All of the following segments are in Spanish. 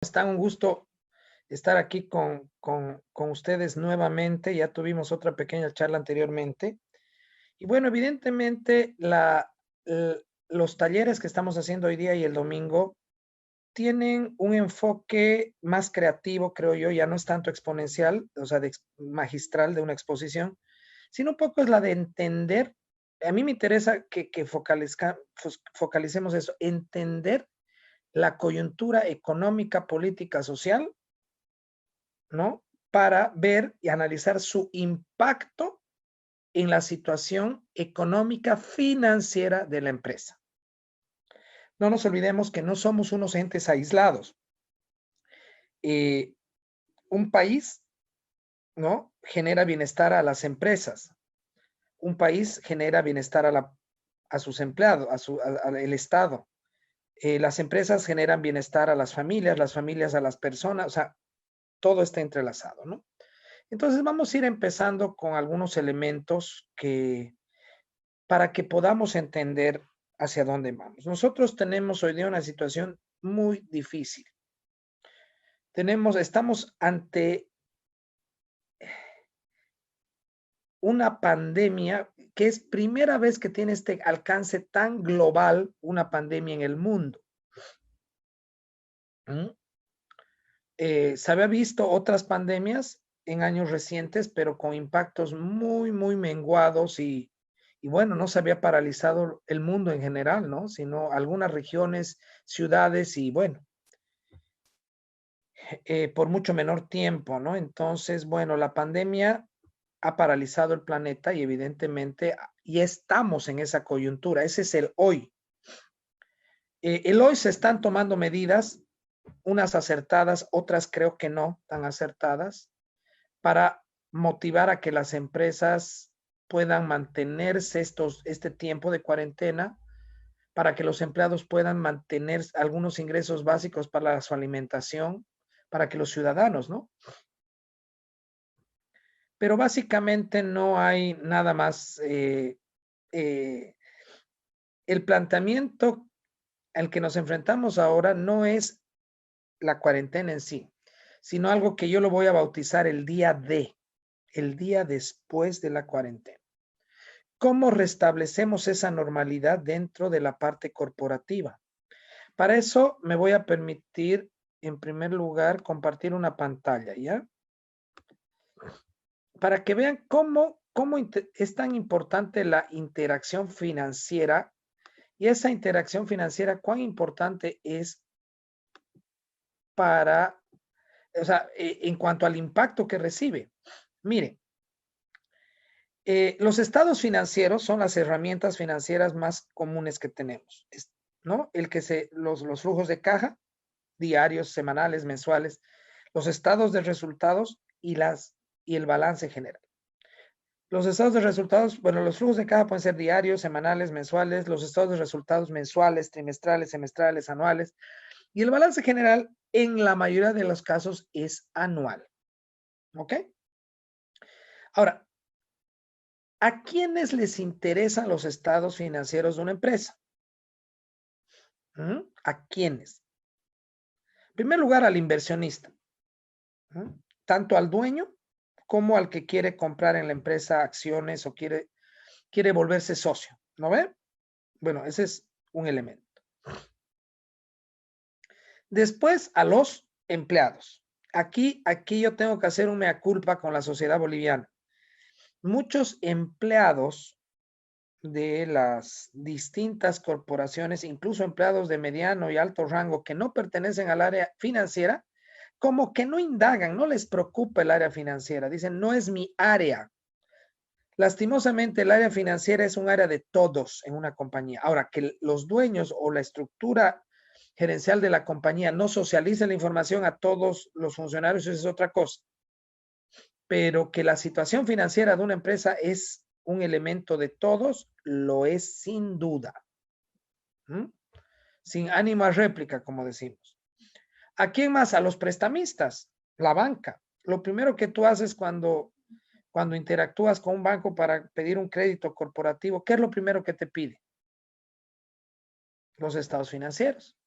Está un gusto estar aquí con ustedes nuevamente. Ya tuvimos otra pequeña charla anteriormente. Y bueno, evidentemente los talleres que estamos haciendo hoy día y el domingo tienen un enfoque más creativo, creo yo, ya no es tanto exponencial, o sea, magistral de una exposición, sino un poco es la de entender. A mí me interesa que focalicemos eso, entender la coyuntura económica, política, social, ¿no? Para ver y analizar su impacto en la situación económica financiera de la empresa. No nos olvidemos que no somos unos entes aislados. Un país, ¿no? Genera bienestar a las empresas. Un país genera bienestar a sus empleados, al Estado. Las empresas generan bienestar a las familias a las personas, o sea, todo está entrelazado, ¿no? Entonces vamos a ir empezando con algunos elementos para que podamos entender hacia dónde vamos. Nosotros tenemos hoy día una situación muy difícil. Estamos ante una pandemia que es primera vez que tiene este alcance tan global, una pandemia en el mundo. Se había visto otras pandemias en años recientes, pero con impactos muy, muy menguados y bueno, no se había paralizado el mundo en general, ¿no? Sino algunas regiones, ciudades y bueno, por mucho menor tiempo, ¿no? Entonces, bueno, la pandemia ha paralizado el planeta y evidentemente ya estamos en esa coyuntura. Ese es el hoy. El hoy se están tomando medidas, unas acertadas, otras creo que no tan acertadas, para motivar a que las empresas puedan mantenerse este tiempo de cuarentena, para que los empleados puedan mantener algunos ingresos básicos para su alimentación, para que los ciudadanos, ¿no? Pero básicamente no hay nada más. El planteamiento al que nos enfrentamos ahora no es la cuarentena en sí, sino algo que yo lo voy a bautizar el día después de la cuarentena. ¿Cómo restablecemos esa normalidad dentro de la parte corporativa? Para eso me voy a permitir, en primer lugar, compartir una pantalla, ¿ya? Para que vean cómo es tan importante la interacción financiera y esa interacción financiera, cuán importante es para, o sea, en cuanto al impacto que recibe. Mire, los estados financieros son las herramientas financieras más comunes que tenemos, ¿no? Los flujos de caja, diarios, semanales, mensuales, los estados de resultados y el balance general. Los estados de resultados, bueno, los flujos de caja pueden ser diarios, semanales, mensuales, los estados de resultados mensuales, trimestrales, semestrales, anuales, y el balance general en la mayoría de los casos es anual. ¿Ok? Ahora, ¿a quiénes les interesan los estados financieros de una empresa? ¿A quiénes? En primer lugar, al inversionista, tanto al dueño como al que quiere comprar en la empresa acciones o quiere volverse socio, ¿no ve? Bueno, ese es un elemento. Después, a los empleados. Aquí yo tengo que hacer un mea culpa con la sociedad boliviana. Muchos empleados de las distintas corporaciones, incluso empleados de mediano y alto rango que no pertenecen al área financiera, como que no indagan, no les preocupa el área financiera. Dicen, no es mi área. Lastimosamente, el área financiera es un área de todos en una compañía. Ahora, que los dueños o la estructura gerencial de la compañía no socialice la información a todos los funcionarios, eso es otra cosa. Pero que la situación financiera de una empresa es un elemento de todos, lo es sin duda. Sin ánimo a réplica, como decimos. ¿A quién más? A los prestamistas, la banca. Lo primero que tú haces cuando interactúas con un banco para pedir un crédito corporativo, ¿qué es lo primero que te pide? Los estados financieros.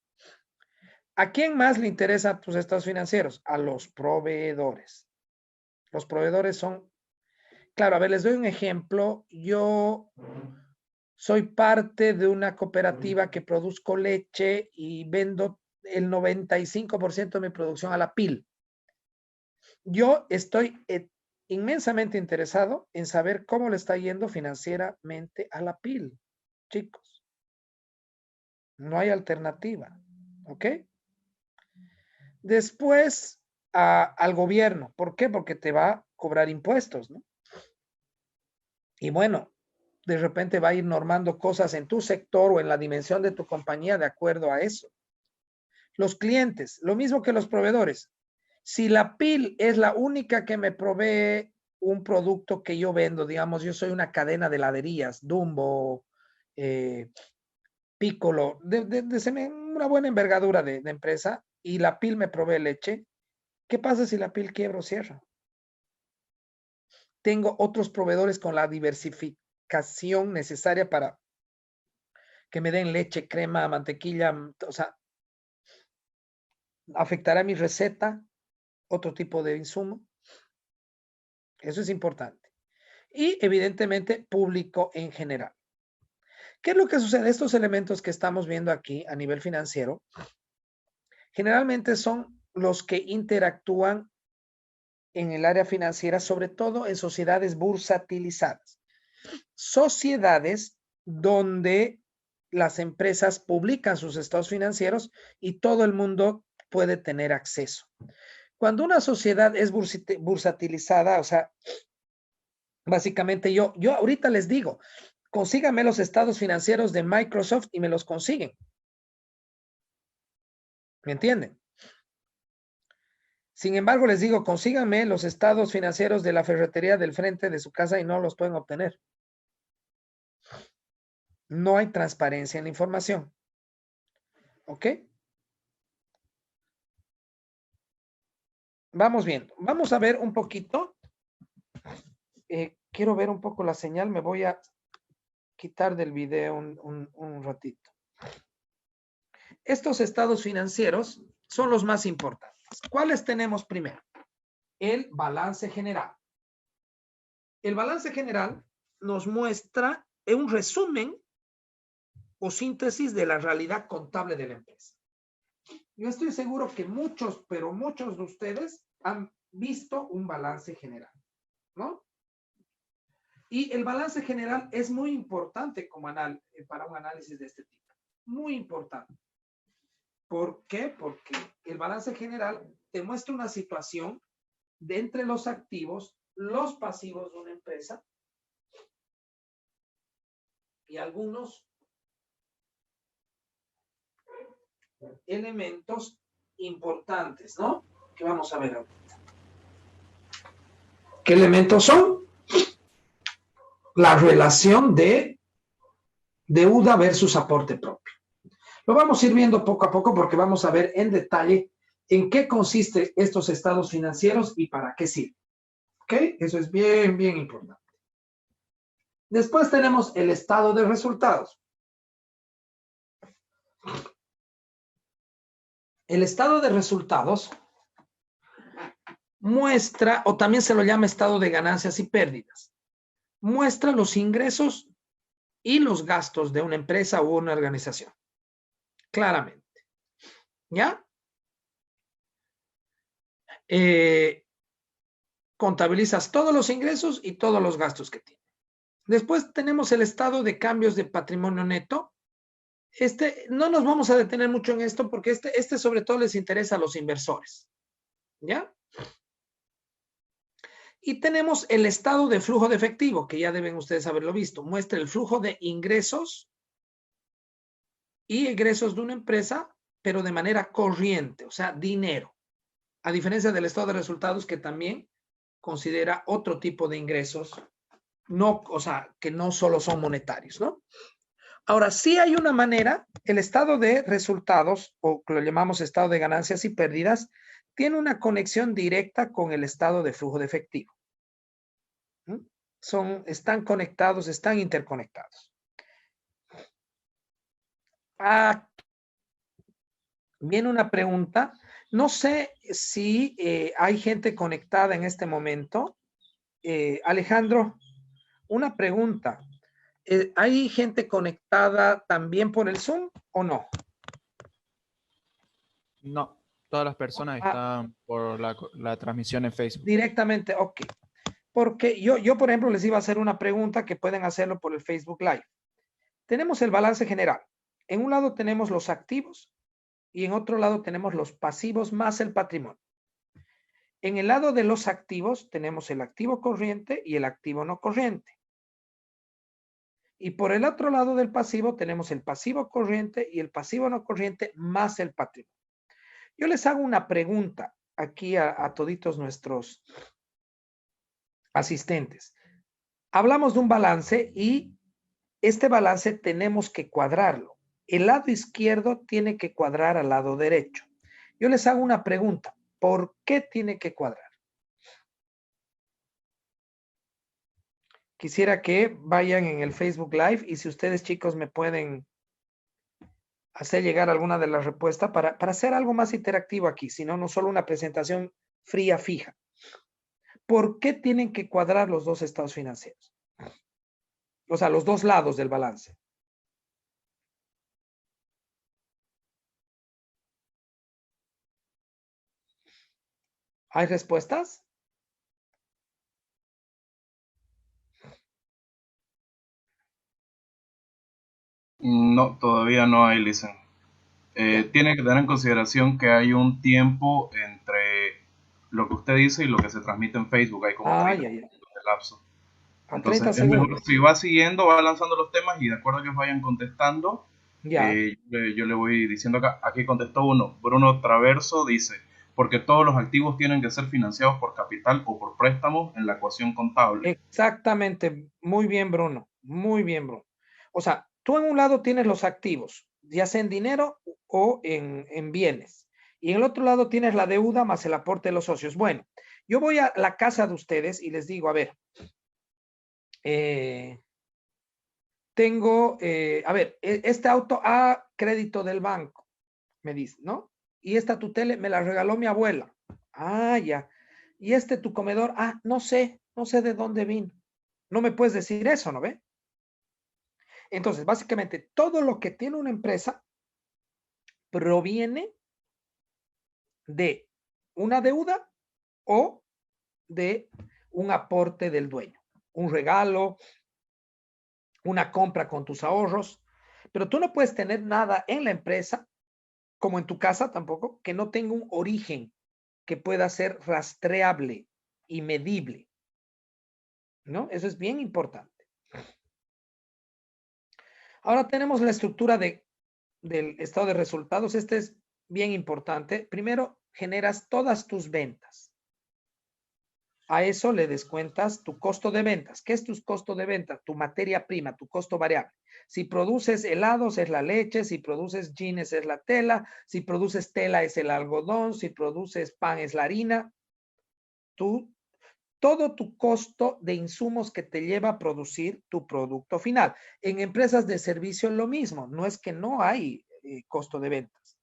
¿A quién más le interesan tus estados financieros? A los proveedores. Los proveedores son, claro, a ver, les doy un ejemplo. Yo soy parte de una cooperativa que produzco leche y vendo el 95% de mi producción a la PIL. Yo estoy inmensamente interesado en saber cómo le está yendo financieramente a la PIL, chicos. No hay alternativa, ¿ok? Después al gobierno. ¿Por qué? Porque te va a cobrar impuestos, ¿no? Y bueno, de repente va a ir normando cosas en tu sector o en la dimensión de tu compañía de acuerdo a eso. Los clientes, lo mismo que los proveedores. Si la PIL es la única que me provee un producto que yo vendo, digamos, yo soy una cadena de heladerías, Dumbo, Piccolo, una buena envergadura de empresa, y la PIL me provee leche, ¿qué pasa si la PIL quiebra o cierra? Tengo otros proveedores con la diversificación necesaria para que me den leche, crema, mantequilla, o sea, afectará mi receta, otro tipo de insumo. Eso es importante. Y evidentemente público en general. ¿Qué es lo que sucede? Estos elementos que estamos viendo aquí a nivel financiero, generalmente son los que interactúan en el área financiera, sobre todo en sociedades bursatilizadas. Sociedades donde las empresas publican sus estados financieros y todo el mundo puede tener acceso. Cuando una sociedad es bursatilizada, o sea, básicamente yo ahorita les digo, consíganme los estados financieros de Microsoft y me los consiguen. ¿Me entienden? Sin embargo, les digo, consíganme los estados financieros de la ferretería del frente de su casa y no los pueden obtener. No hay transparencia en la información. ¿Ok? Vamos viendo. Vamos a ver un poquito. Quiero ver un poco la señal. Me voy a quitar del video un ratito. Estos estados financieros son los más importantes. ¿Cuáles tenemos primero? El balance general. El balance general nos muestra un resumen o síntesis de la realidad contable de la empresa. Yo estoy seguro que muchos, pero muchos de ustedes han visto un balance general, ¿no? Y el balance general es muy importante para un análisis de este tipo. Muy importante. ¿Por qué? Porque el balance general te muestra una situación de entre los activos, los pasivos de una empresa y algunos elementos importantes, ¿no? Que vamos a ver ahorita. ¿Qué elementos son? La relación de deuda versus aporte propio. Lo vamos a ir viendo poco a poco porque vamos a ver en detalle en qué consiste estos estados financieros y para qué sirven. ¿Ok? Eso es bien, bien importante. Después tenemos el estado de resultados. El estado de resultados muestra, o también se lo llama estado de ganancias y pérdidas, muestra los ingresos y los gastos de una empresa u una organización. Claramente. ¿Ya? Contabilizas todos los ingresos y todos los gastos que tiene. Después tenemos el estado de cambios de patrimonio neto. No nos vamos a detener mucho en esto porque este sobre todo les interesa a los inversores. ¿Ya? Y tenemos el estado de flujo de efectivo, que ya deben ustedes haberlo visto. Muestra el flujo de ingresos y egresos de una empresa, pero de manera corriente, o sea, dinero. A diferencia del estado de resultados que también considera otro tipo de ingresos, o sea, que no solo son monetarios, ¿no? Ahora, sí hay una manera, el estado de resultados, o que lo llamamos estado de ganancias y pérdidas, tiene una conexión directa con el estado de flujo de efectivo. Están conectados, están interconectados. Viene una pregunta. No sé si hay gente conectada en este momento. Alejandro, una pregunta. ¿Hay gente conectada también por el Zoom o no? No, todas las personas Ah, están por la transmisión en Facebook. directamente, ok. Porque yo, por ejemplo, les iba a hacer una pregunta que pueden hacerlo por el Facebook Live. Tenemos el balance general. En un lado tenemos los activos y en otro lado tenemos los pasivos más el patrimonio. En el lado de los activos tenemos el activo corriente y el activo no corriente. Y por el otro lado del pasivo tenemos el pasivo corriente y el pasivo no corriente más el patrimonio. Yo les hago una pregunta aquí a toditos nuestros asistentes. Hablamos de un balance y este balance tenemos que cuadrarlo. El lado izquierdo tiene que cuadrar al lado derecho. Yo les hago una pregunta. ¿Por qué tiene que cuadrar? Quisiera que vayan en el Facebook Live y si ustedes, chicos, me pueden hacer llegar alguna de las respuestas para hacer algo más interactivo aquí, sino no solo una presentación fría, fija. ¿Por qué tienen que cuadrar los dos estados financieros? O sea, los dos lados del balance. ¿Hay respuestas? No, todavía no hay listen. Ya. Tiene que tener en consideración que hay un tiempo entre lo que usted dice y lo que se transmite en Facebook. Hay como Ah, 30 ya, ya. minutos de lapso. A Entonces 30 es mejor segundos. si va siguiendo, va lanzando los temas y de acuerdo a que os vayan contestando, Ya. yo le voy diciendo acá. Aquí contestó uno. Bruno Traverso dice, porque todos los activos tienen que ser financiados por capital o por préstamos en la ecuación contable. Exactamente. Muy bien, Bruno. Muy bien, Bruno. O sea, tú en un lado tienes los activos, ya sea en dinero o en bienes. Y en el otro lado tienes la deuda más el aporte de los socios. Bueno, yo voy a la casa de ustedes y les digo, a ver, tengo, a ver, este auto a crédito del banco, me dice, ¿no? Y esta tu tele me la regaló mi abuela. Ah, ya. Y este tu comedor, ah, no sé de dónde vino. No me puedes decir eso, ¿no ve? Entonces, básicamente, todo lo que tiene una empresa proviene de una deuda o de un aporte del dueño, un regalo, una compra con tus ahorros, pero tú no puedes tener nada en la empresa, como en tu casa tampoco, que no tenga un origen que pueda ser rastreable y medible, ¿no? Eso es bien importante. Ahora tenemos la estructura del estado de resultados. Este es bien importante. Primero, generas todas tus ventas. A eso le descuentas tu costo de ventas. ¿Qué es tu costo de ventas? Tu materia prima, tu costo variable. Si produces helados es la leche, si produces jeans es la tela, si produces tela es el algodón, si produces pan es la harina. Todo tu costo de insumos que te lleva a producir tu producto final. En empresas de servicio es lo mismo, no es que no hay costo de ventas.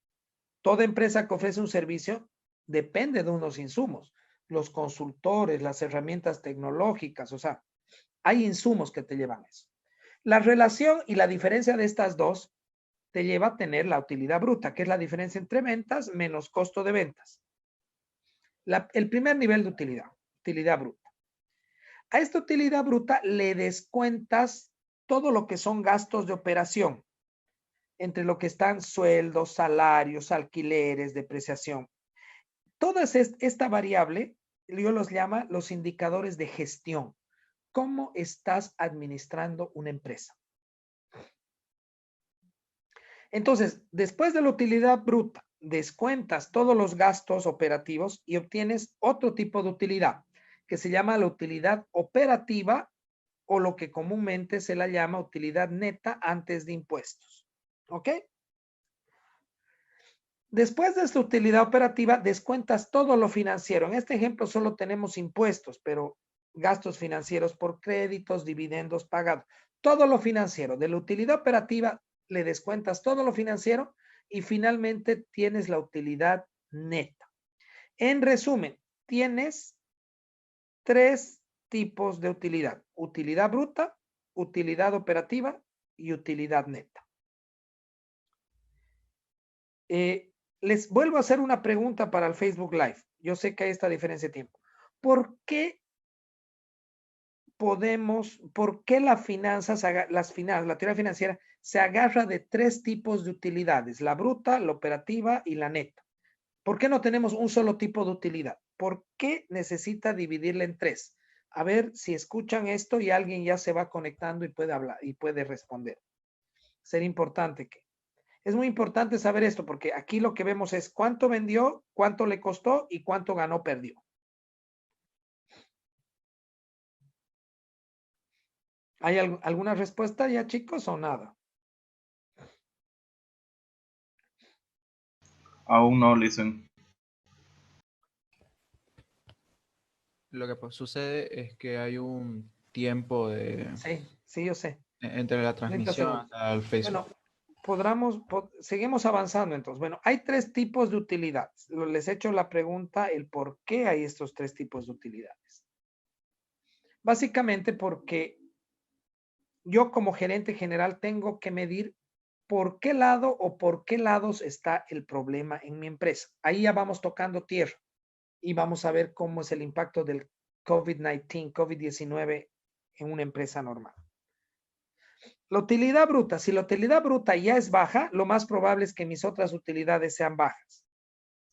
Toda empresa que ofrece un servicio depende de unos insumos, los consultores, las herramientas tecnológicas, o sea, hay insumos que te llevan eso. La relación y la diferencia de estas dos te lleva a tener la utilidad bruta, que es la diferencia entre ventas menos costo de ventas. El primer nivel de utilidad bruta. A esta utilidad bruta le descuentas todo lo que son gastos de operación, entre lo que están sueldos, salarios, alquileres, depreciación. Toda esta variable, yo los llamo los indicadores de gestión. ¿Cómo estás administrando una empresa? Entonces, después de la utilidad bruta, descuentas todos los gastos operativos y obtienes otro tipo de utilidad, que se llama la utilidad operativa o lo que comúnmente se la llama utilidad neta antes de impuestos. ¿Ok? Después de esta utilidad operativa, descuentas todo lo financiero. En este ejemplo solo tenemos impuestos, pero gastos financieros por créditos, dividendos pagados. Todo lo financiero. De la utilidad operativa le descuentas todo lo financiero y finalmente tienes la utilidad neta. En resumen, tienes tres tipos de utilidad: utilidad bruta, utilidad operativa y utilidad neta. Les vuelvo a hacer una pregunta para el Facebook Live. Yo sé que hay esta diferencia de tiempo. ¿Por qué la la teoría financiera se agarra de tres tipos de utilidades: la bruta, la operativa y la neta? ¿Por qué no tenemos un solo tipo de utilidad? ¿Por qué necesita dividirla en tres? A ver si escuchan esto y alguien ya se va conectando y puede hablar y puede responder. Sería importante que... Es muy importante saber esto porque aquí lo que vemos es cuánto vendió, cuánto le costó y cuánto ganó, perdió. ¿Hay alguna respuesta ya, chicos, o nada? Aún no, listen. Lo que sucede es que hay un tiempo Sí, yo sé. entre la 30 transmisión segundos. hasta el Facebook. Bueno, seguimos avanzando entonces. Bueno, hay tres tipos de utilidades. Les he hecho la pregunta, el por qué hay estos tres tipos de utilidades. Básicamente porque yo como gerente general tengo que medir por qué lado o por qué lados está el problema en mi empresa. Ahí ya vamos tocando tierra y vamos a ver cómo es el impacto del COVID-19 en una empresa normal. La utilidad bruta, si la utilidad bruta ya es baja, lo más probable es que mis otras utilidades sean bajas,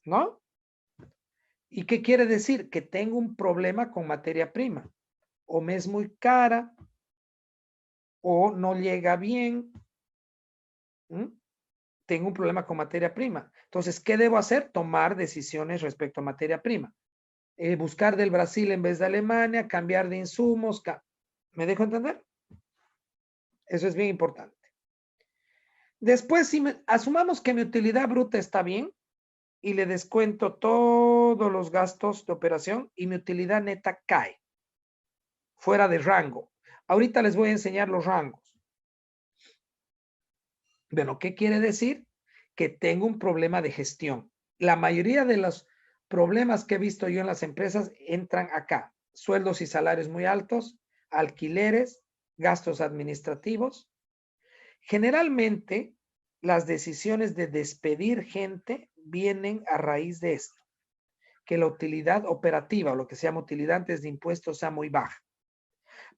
¿no? ¿Y qué quiere decir? Que tengo un problema con materia prima. O me es muy cara, o no llega bien. Tengo un problema con materia prima. Entonces, ¿qué debo hacer? Tomar decisiones respecto a materia prima. Buscar del Brasil en vez de Alemania, cambiar de insumos. ¿Me dejo entender? Eso es bien importante. Después, asumamos que mi utilidad bruta está bien y le descuento todos los gastos de operación y mi utilidad neta cae fuera de rango. Ahorita les voy a enseñar los rangos. Bueno, ¿qué quiere decir? Que tengo un problema de gestión. La mayoría de los problemas que he visto yo en las empresas entran acá: sueldos y salarios muy altos, alquileres, gastos administrativos. Generalmente, las decisiones de despedir gente vienen a raíz de esto, que la utilidad operativa, o lo que se llama utilidad antes de impuestos, sea muy baja.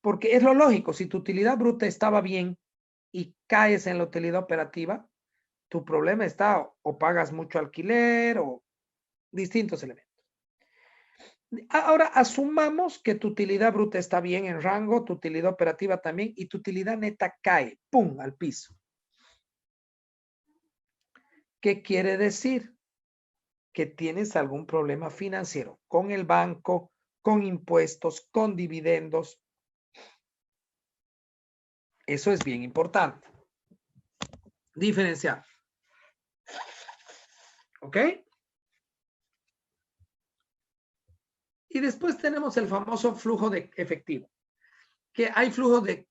Porque es lo lógico: si tu utilidad bruta estaba bien y caes en la utilidad operativa, tu problema está o pagas mucho alquiler o distintos elementos. Ahora asumamos que tu utilidad bruta está bien en rango, tu utilidad operativa también, y tu utilidad neta cae, ¡pum!, al piso. ¿Qué quiere decir? Que tienes algún problema financiero con el banco, con impuestos, con dividendos. Eso es bien importante. Diferenciar. ¿Ok? Y después tenemos el famoso flujo de efectivo. Que hay flujo de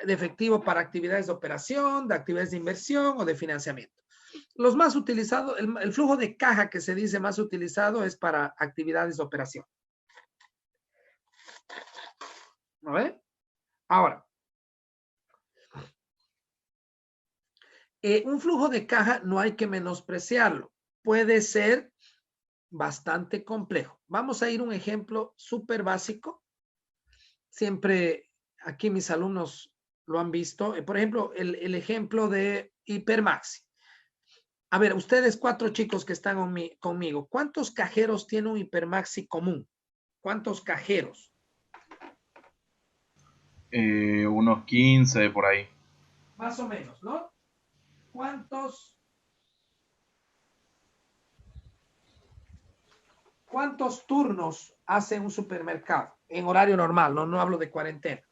efectivo para actividades de operación, de actividades de inversión o de financiamiento. Los más utilizados, el flujo de caja que se dice más utilizado es para actividades de operación. ¿No ve? Ahora, un flujo de caja no hay que menospreciarlo. Puede ser bastante complejo. Vamos a ir a un ejemplo súper básico. Siempre aquí mis alumnos lo han visto. Por ejemplo, el ejemplo de Hipermaxi. A ver, ustedes 4 chicos que están conmigo, ¿cuántos cajeros tiene un Hipermaxi común? ¿Cuántos cajeros? Unos 15 por ahí. Más o menos, ¿no? ¿Cuántos turnos hace un supermercado en horario normal? No hablo de cuarentena.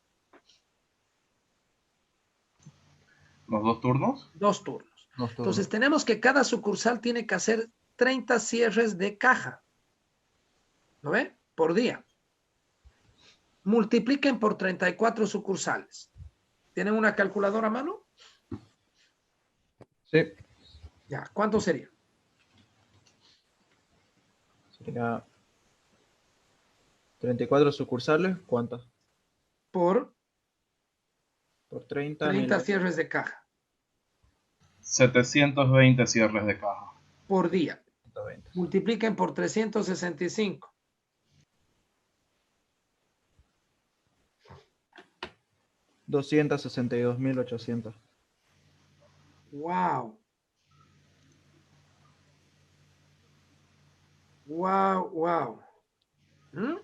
¿Los 2 turnos? 2 turnos. Entonces tenemos que cada sucursal tiene que hacer 30 cierres de caja. ¿Lo ven? Por día. Multipliquen por 34 sucursales. ¿Tienen una calculadora a mano? Sí. Ya, ¿cuánto sería? Sería 34 sucursales, ¿cuántas? Por Por 30, 30 1020. cierres de caja 720 cierres de caja. por día. 120. Multipliquen por 365. $262.800. Wow. Wow, wow. ¿Mm?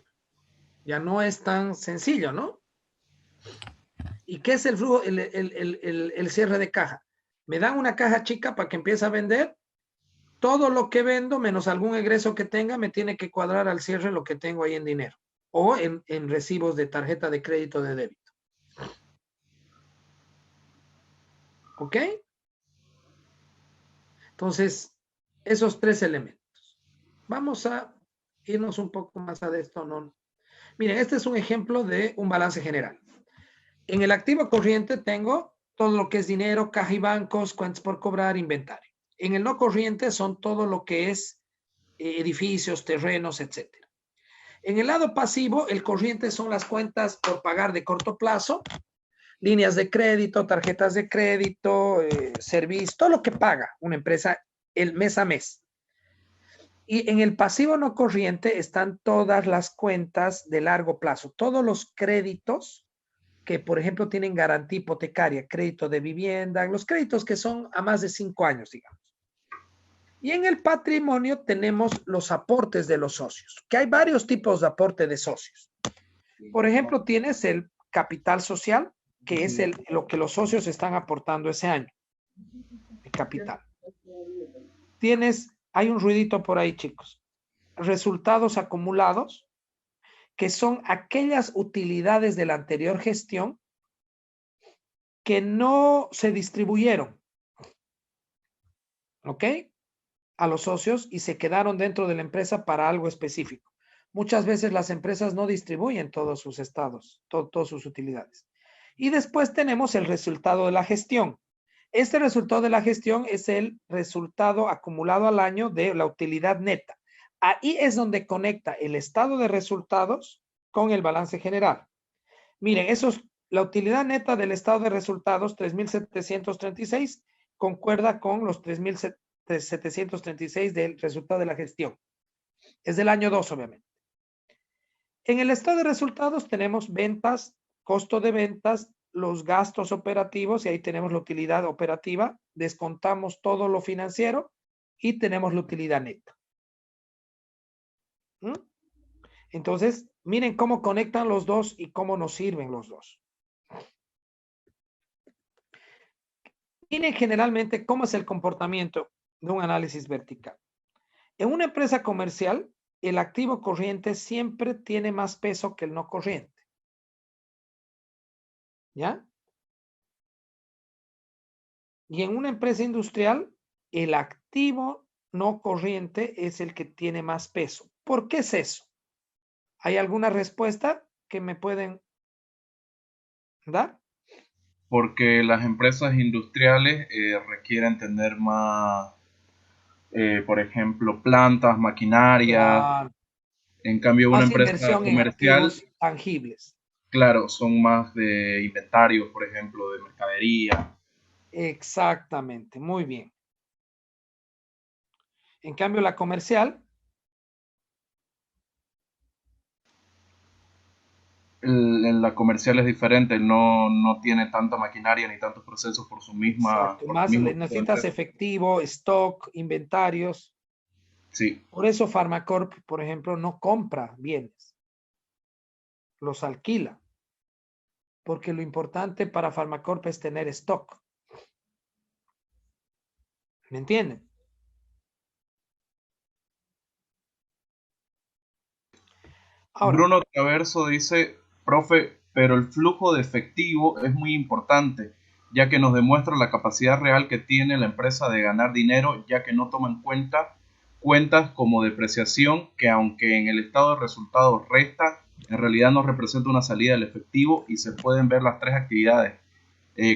Ya no es tan sencillo, ¿no? ¿Y qué es el flujo, el cierre de caja? Me dan una caja chica para que empiece a vender. Todo lo que vendo, menos algún egreso que tenga, me tiene que cuadrar al cierre lo que tengo ahí en dinero o en recibos de tarjeta de crédito de débito. ¿Ok? Entonces, esos tres elementos. Vamos a irnos un poco más a esto, ¿no? Miren, este es un ejemplo de un balance general. En el activo corriente tengo todo lo que es dinero, caja y bancos, cuentas por cobrar, inventario. En el no corriente son todo lo que es edificios, terrenos, etcétera. En el lado pasivo, el corriente son las cuentas por pagar de corto plazo, líneas de crédito, tarjetas de crédito, servicio, todo lo que paga una empresa el mes a mes. Y en el pasivo no corriente están todas las cuentas de largo plazo, todos los créditos que, por ejemplo, tienen garantía hipotecaria, crédito de vivienda, los créditos que son a más de 5 años, digamos. Y en el patrimonio tenemos los aportes de los socios, que hay varios tipos de aporte de socios. Por ejemplo, tienes el capital social, que es lo que los socios están aportando ese año, el capital. Hay un ruidito por ahí, chicos. Resultados acumulados, que son aquellas utilidades de la anterior gestión que no se distribuyeron, ¿ok? A los socios y se quedaron dentro de la empresa para algo específico. Muchas veces las empresas no distribuyen todos sus estados, todas sus utilidades. Y después tenemos el resultado de la gestión. Este resultado de la gestión es el resultado acumulado al año de la utilidad neta. Ahí es donde conecta el estado de resultados con el balance general. Miren, la utilidad neta del estado de resultados, 3.736, concuerda con los 3.736 del resultado de la gestión. Es del año 2, obviamente. En el estado de resultados tenemos ventas, costo de ventas, los gastos operativos, y ahí tenemos la utilidad operativa, descontamos todo lo financiero y tenemos la utilidad neta. ¿Mm? Entonces, miren cómo conectan los dos y cómo nos sirven los dos. Miren generalmente cómo es el comportamiento de un análisis vertical. En una empresa comercial, el activo corriente siempre tiene más peso que el no corriente. ¿Ya? Y en una empresa industrial, el activo no corriente es el que tiene más peso. ¿Por qué es eso? ¿Hay alguna respuesta que me pueden dar? Porque las empresas industriales requieren tener más, por ejemplo, plantas, maquinaria. Claro. En cambio, una Más empresa inversión en comercial, activos tangibles. claro, son más de inventarios, por ejemplo, de mercadería. Exactamente, muy bien. En cambio, la comercial, En la comercial es diferente, no tiene tanta maquinaria ni tantos procesos exacto, por su más mismo tipo de necesitas empresa. efectivo, stock, inventarios. Sí, Por eso Pharmacorp, por ejemplo, no compra bienes, los alquila, porque lo importante para Pharmacorp es tener stock. ¿Me entienden? Ahora, Bruno Traverso dice, profe, pero el flujo de efectivo es muy importante, ya que nos demuestra la capacidad real que tiene la empresa de ganar dinero, ya que no toma en cuenta cuentas como depreciación, que aunque en el estado de resultados resta, en realidad no representa una salida del efectivo y se pueden ver las tres actividades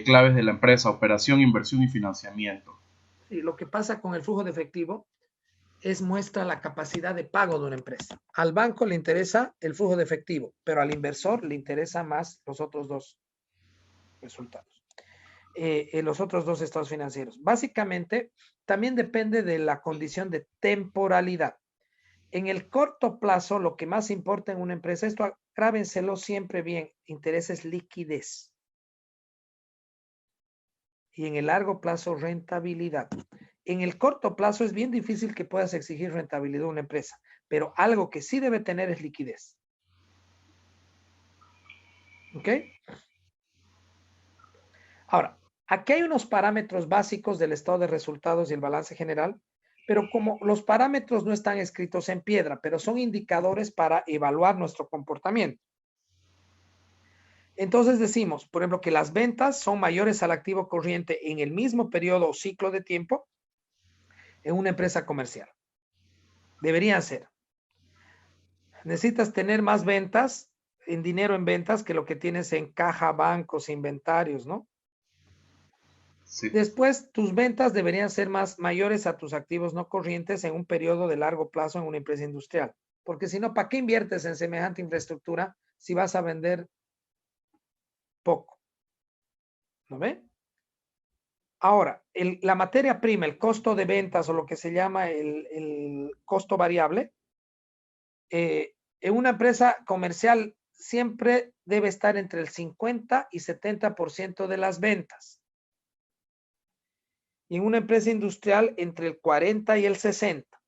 claves de la empresa: operación, inversión y financiamiento. Y lo que pasa con el flujo de efectivo muestra la capacidad de pago de una empresa. Al banco le interesa el flujo de efectivo, pero al inversor le interesa más los otros dos resultados, los otros dos estados financieros. Básicamente, también depende de la condición de temporalidad. En el corto plazo, lo que más importa en una empresa, esto grábenselo siempre bien, interés es liquidez. Y en el largo plazo, rentabilidad. En el corto plazo es bien difícil que puedas exigir rentabilidad a una empresa, pero algo que sí debe tener es liquidez. ¿Ok? Ahora, aquí hay unos parámetros básicos del estado de resultados y el balance general, pero como los parámetros no están escritos en piedra, pero son indicadores para evaluar nuestro comportamiento. Entonces decimos, por ejemplo, que las ventas son mayores al activo corriente en el mismo periodo o ciclo de tiempo en una empresa comercial. Deberían ser. Necesitas tener más ventas en dinero en ventas que lo que tienes en caja, bancos, inventarios, ¿no? Sí. Después, tus ventas deberían ser mayores a tus activos no corrientes en un periodo de largo plazo en una empresa industrial. Porque si no, ¿para qué inviertes en semejante infraestructura si vas a vender poco? ¿No ve? Ahora, la materia prima, el costo de ventas o lo que se llama el costo variable, en una empresa comercial siempre debe estar entre el 50 y 70% de las ventas. Y en una empresa industrial entre el 40 y el 60.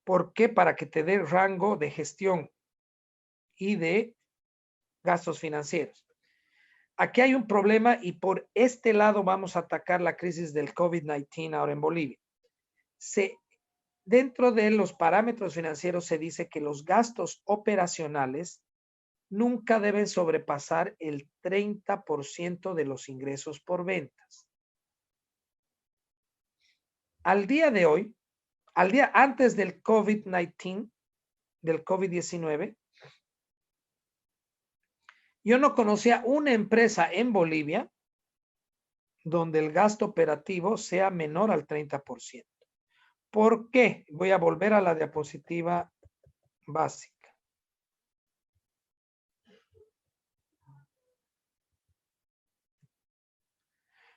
¿Por qué? Para que te dé rango de gestión y de gastos financieros. Aquí hay un problema y por este lado vamos a atacar la crisis del COVID-19 ahora en Bolivia. Dentro de los parámetros financieros se dice que los gastos operacionales nunca deben sobrepasar el 30% de los ingresos por ventas. Al día de hoy, al día antes del COVID-19, del COVID-19, yo no conocía una empresa en Bolivia donde el gasto operativo sea menor al 30%. ¿Por qué? Voy a volver a la diapositiva básica.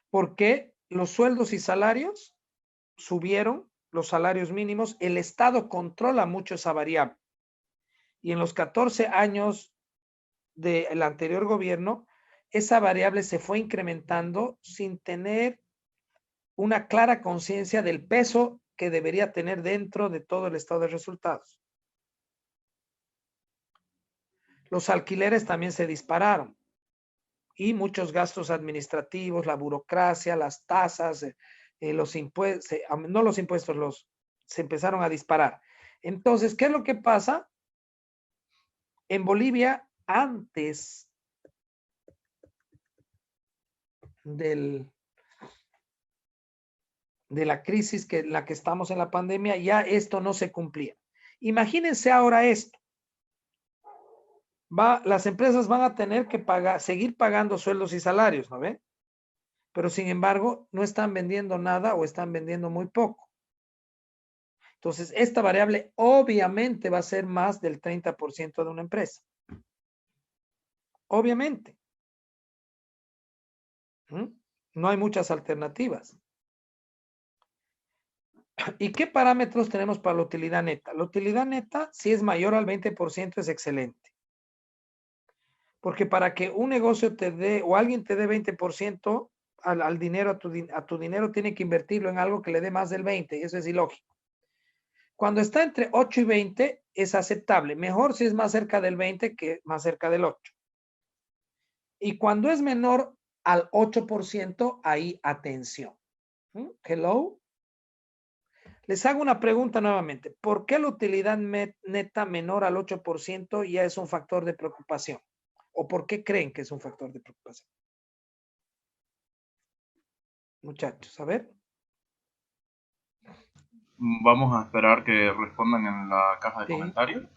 Porque los sueldos y salarios subieron, los salarios mínimos, el Estado controla mucho esa variable. Y en los 14 años del anterior gobierno, esa variable se fue incrementando sin tener una clara conciencia del peso que debería tener dentro de todo el estado de resultados. Los alquileres también se dispararon y muchos gastos administrativos, la burocracia, las tasas, los impuestos, no los impuestos, se empezaron a disparar. Entonces, ¿qué es lo que pasa? En Bolivia, antes de la crisis en la que estamos en la pandemia, ya esto no se cumplía. Imagínense ahora esto. Las empresas van a tener que seguir pagando sueldos y salarios, ¿no ven? Pero sin embargo, no están vendiendo nada o están vendiendo muy poco. Entonces, esta variable obviamente va a ser más del 30% de una empresa. Obviamente. No hay muchas alternativas. ¿Y qué parámetros tenemos para la utilidad neta? La utilidad neta, si es mayor al 20%, es excelente. Porque para que un negocio te dé o alguien te dé 20% al dinero, a tu dinero, tiene que invertirlo en algo que le dé más del 20%, y eso es ilógico. Cuando está entre 8 y 20 es aceptable. Mejor si es más cerca del 20 que más cerca del 8. Y cuando es menor al 8%, ahí atención. Hello. Les hago una pregunta nuevamente. ¿Por qué la utilidad neta menor al 8% ya es un factor de preocupación? ¿O por qué creen que es un factor de preocupación? Muchachos, a ver. Vamos a esperar que respondan en la caja de Sí. comentarios.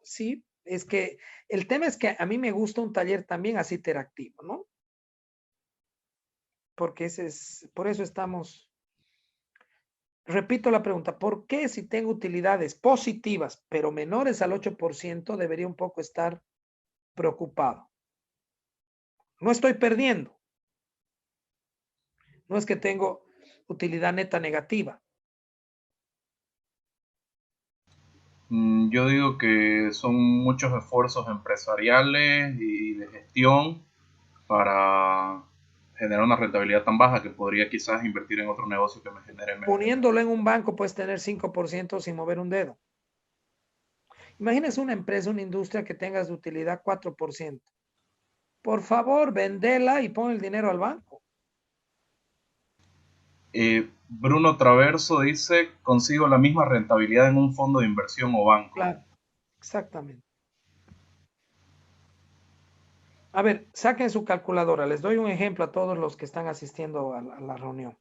Sí, es que el tema es que a mí me gusta un taller también así interactivo, ¿no? porque por eso estamos. Repito la pregunta, ¿por qué si tengo utilidades positivas, pero menores al 8%, debería un poco estar preocupado? No estoy perdiendo. No es que tengo utilidad neta negativa. Yo digo que son muchos esfuerzos empresariales y de gestión para generar una rentabilidad tan baja que podría quizás invertir en otro negocio que me genere menos. Poniéndolo en un banco puedes tener 5% sin mover un dedo. Imagínese una empresa, una industria que tengas de utilidad 4%. Por favor, vendela y pon el dinero al banco. Bruno Traverso dice, consigo la misma rentabilidad en un fondo de inversión o banco. Claro, exactamente. A ver, saquen su calculadora. Les doy un ejemplo a todos los que están asistiendo a la reunión.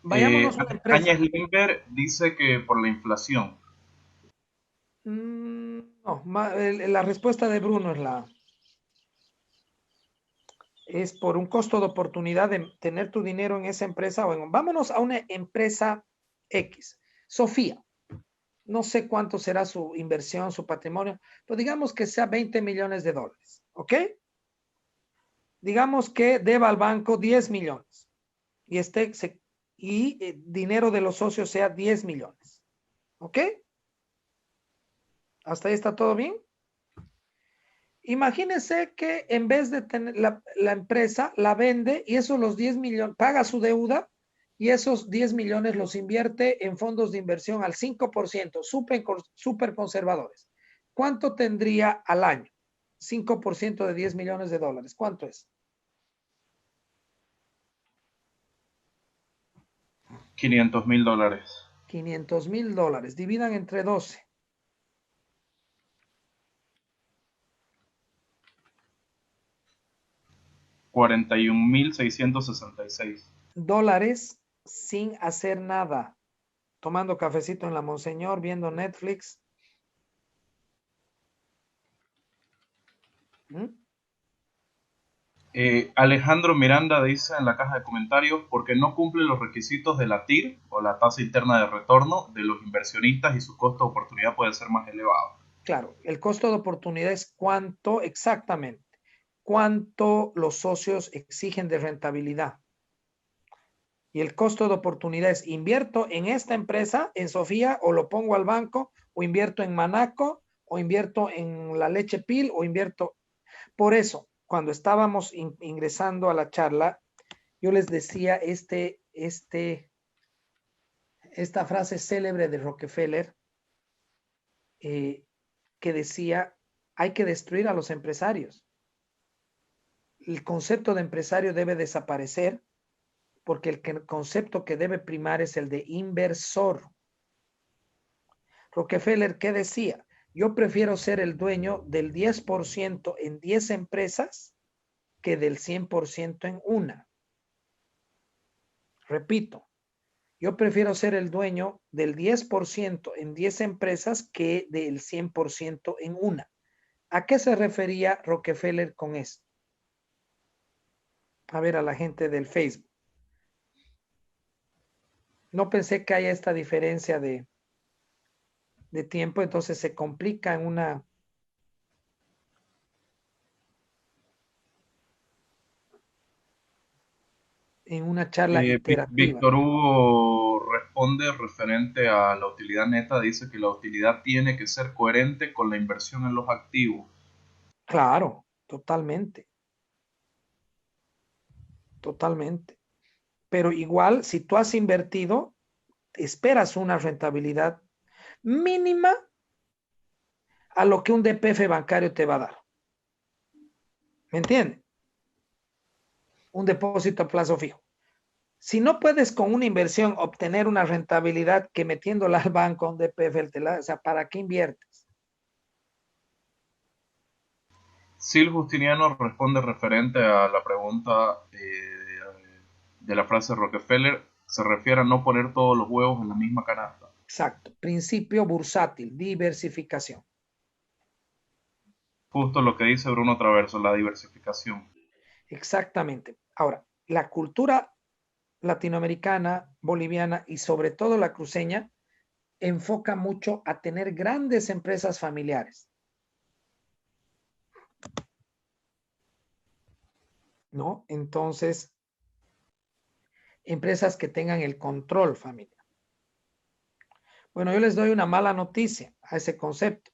Vayámonos a una empresa. Áñez Limber dice que por la inflación. No, la respuesta de Bruno es por un costo de oportunidad de tener tu dinero en esa empresa. Vámonos a una empresa X. Sofía. No sé cuánto será su inversión, su patrimonio, pero digamos que sea 20 millones de dólares. ¿Ok? Digamos que deba al banco 10 millones y dinero de los socios sea 10 millones. ¿Ok? ¿Hasta ahí está todo bien? Imagínense que en vez de tener la empresa, la vende y esos los 10 millones, paga su deuda y esos 10 millones los invierte en fondos de inversión al 5%, súper conservadores. ¿Cuánto tendría al año? 5% de 10 millones de dólares. ¿Cuánto es? $500,000. 500 mil dólares. Dividan entre 12. $41,666. Sin hacer nada. Tomando cafecito en la Monseñor, viendo Netflix. Alejandro Miranda dice en la caja de comentarios, porque no cumple los requisitos de la TIR o la tasa interna de retorno de los inversionistas y su costo de oportunidad puede ser más elevado. Claro, el costo de oportunidad es exactamente, cuánto los socios exigen de rentabilidad. Y el costo de oportunidad es, invierto en esta empresa, en Sofía, o lo pongo al banco, o invierto en Manaco, o invierto en la leche Pil, o invierto. Por eso, cuando estábamos ingresando a la charla, yo les decía esta frase célebre de Rockefeller, que decía, hay que destruir a los empresarios. El concepto de empresario debe desaparecer porque el concepto que debe primar es el de inversor. Rockefeller, ¿qué decía? Yo prefiero ser el dueño del 10% en 10 empresas que del 100% en una. Repito, yo prefiero ser el dueño del 10% en 10 empresas que del 100% en una. ¿A qué se refería Rockefeller con esto? A ver, a la gente del Facebook. No pensé que haya esta diferencia de tiempo, entonces se complica en una charla iterativa. Víctor Hugo responde referente a la utilidad neta, dice que la utilidad tiene que ser coherente con la inversión en los activos. Claro, totalmente. Totalmente. Pero igual, si tú has invertido, esperas una rentabilidad mínima a lo que un DPF bancario te va a dar. ¿Me entiendes? Un depósito a plazo fijo. Si no puedes con una inversión obtener una rentabilidad que metiéndola al banco, un DPF, o sea, ¿para qué inviertes? Sil Justiniano responde referente a la pregunta de la frase Rockefeller, se refiere a no poner todos los huevos en la misma canasta. Exacto. Principio bursátil, diversificación. Justo lo que dice Bruno Traverso, la diversificación. Exactamente. Ahora, la cultura latinoamericana, boliviana y sobre todo la cruceña enfoca mucho a tener grandes empresas familiares, ¿no? Entonces, empresas que tengan el control familiar. Bueno, yo les doy una mala noticia a ese concepto.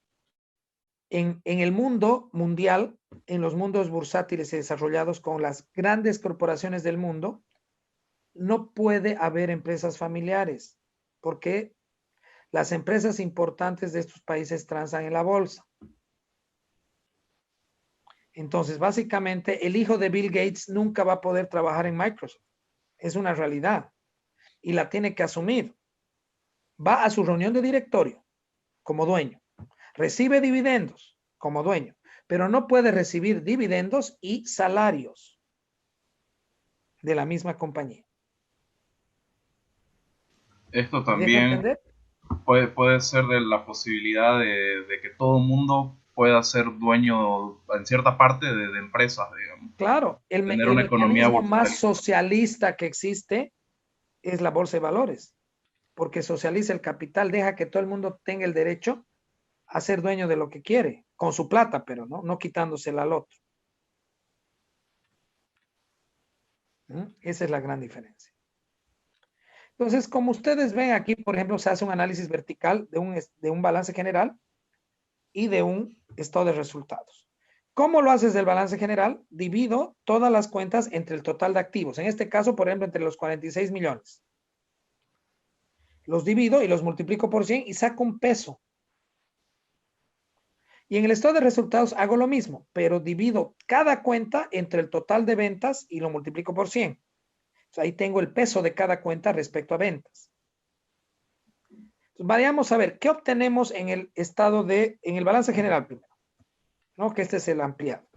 En el mundo mundial, en los mundos bursátiles y desarrollados con las grandes corporaciones del mundo, no puede haber empresas familiares, porque las empresas importantes de estos países transan en la bolsa. Entonces, básicamente, el hijo de Bill Gates nunca va a poder trabajar en Microsoft. Es una realidad y la tiene que asumir. Va a su reunión de directorio como dueño, recibe dividendos como dueño, pero no puede recibir dividendos y salarios de la misma compañía. Esto ¿Me dejo también entender? puede ser de la posibilidad de que todo el mundo pueda ser dueño en cierta parte de empresas, digamos. Claro, Tener el una economía mecanismo más bursátil. socialista que existe es la bolsa de valores, porque socializa el capital, deja que todo el mundo tenga el derecho a ser dueño de lo que quiere, con su plata, pero no quitándosela al otro. Esa es la gran diferencia. Entonces, como ustedes ven aquí, por ejemplo, se hace un análisis vertical de un balance general y de un estado de resultados. ¿Cómo lo haces del balance general? Divido todas las cuentas entre el total de activos. En este caso, por ejemplo, entre los 46 millones. Los divido y los multiplico por 100 y saco un peso. Y en el estado de resultados hago lo mismo, pero divido cada cuenta entre el total de ventas y lo multiplico por 100. O sea, ahí tengo el peso de cada cuenta respecto a ventas. Entonces, vayamos a ver qué obtenemos en el en el balance general primero, ¿no? Que este es el ampliado.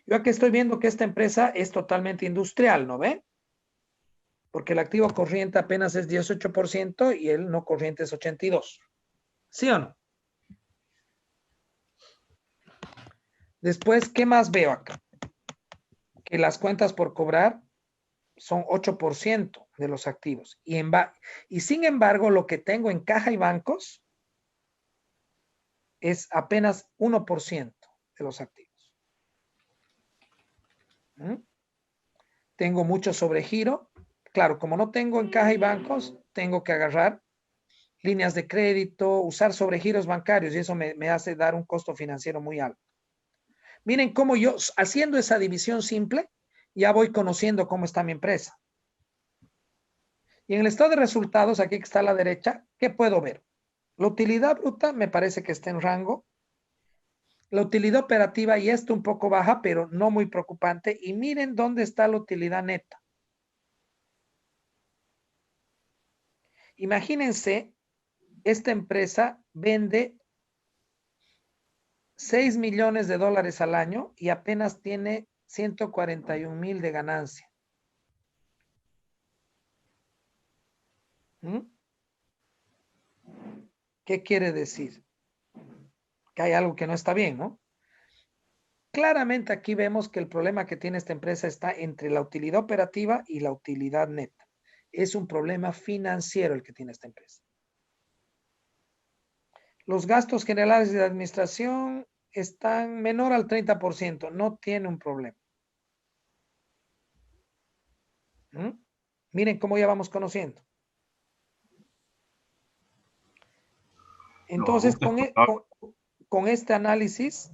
Yo aquí estoy viendo que esta empresa es totalmente industrial, ¿no ve? Porque el activo corriente apenas es 18% y el no corriente es 82%. ¿Sí o no? Después, ¿qué más veo acá? Que las cuentas por cobrar son 8% de los activos. Y sin embargo, lo que tengo en caja y bancos es apenas 1% de los activos. Tengo mucho sobregiro. Claro, como no tengo en caja y bancos, tengo que agarrar líneas de crédito, usar sobregiros bancarios y eso me hace dar un costo financiero muy alto. Miren cómo yo, haciendo esa división simple, ya voy conociendo cómo está mi empresa. Y en el estado de resultados, aquí que está a la derecha, ¿qué puedo ver? La utilidad bruta me parece que está en rango. La utilidad operativa ya está un poco baja, pero no muy preocupante. Y miren dónde está la utilidad neta. Imagínense, esta empresa vende 6 millones de dólares al año y apenas tiene 141,000 de ganancia. ¿Qué quiere decir? Que hay algo que no está bien, ¿no? Claramente aquí vemos que el problema que tiene esta empresa está entre la utilidad operativa y la utilidad neta. Es un problema financiero el que tiene esta empresa. Los gastos generales de administración están menor al 30%, no tiene un problema. Miren cómo ya vamos conociendo. Entonces, con este análisis,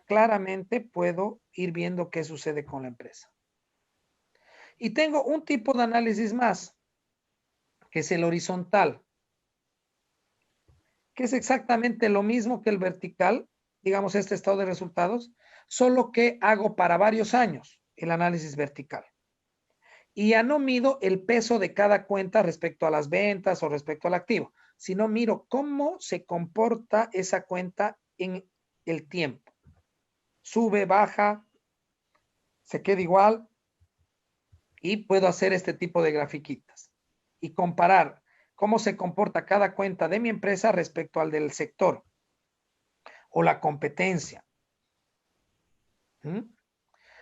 claramente puedo ir viendo qué sucede con la empresa. Y tengo un tipo de análisis más, que es el horizontal, que es exactamente lo mismo que el vertical, digamos este estado de resultados, solo que hago para varios años el análisis vertical. Y ya no mido el peso de cada cuenta respecto a las ventas o respecto al activo, sino miro cómo se comporta esa cuenta en el tiempo. Sube, baja, se queda igual y puedo hacer este tipo de grafiquitas y comparar cómo se comporta cada cuenta de mi empresa respecto al del sector o la competencia.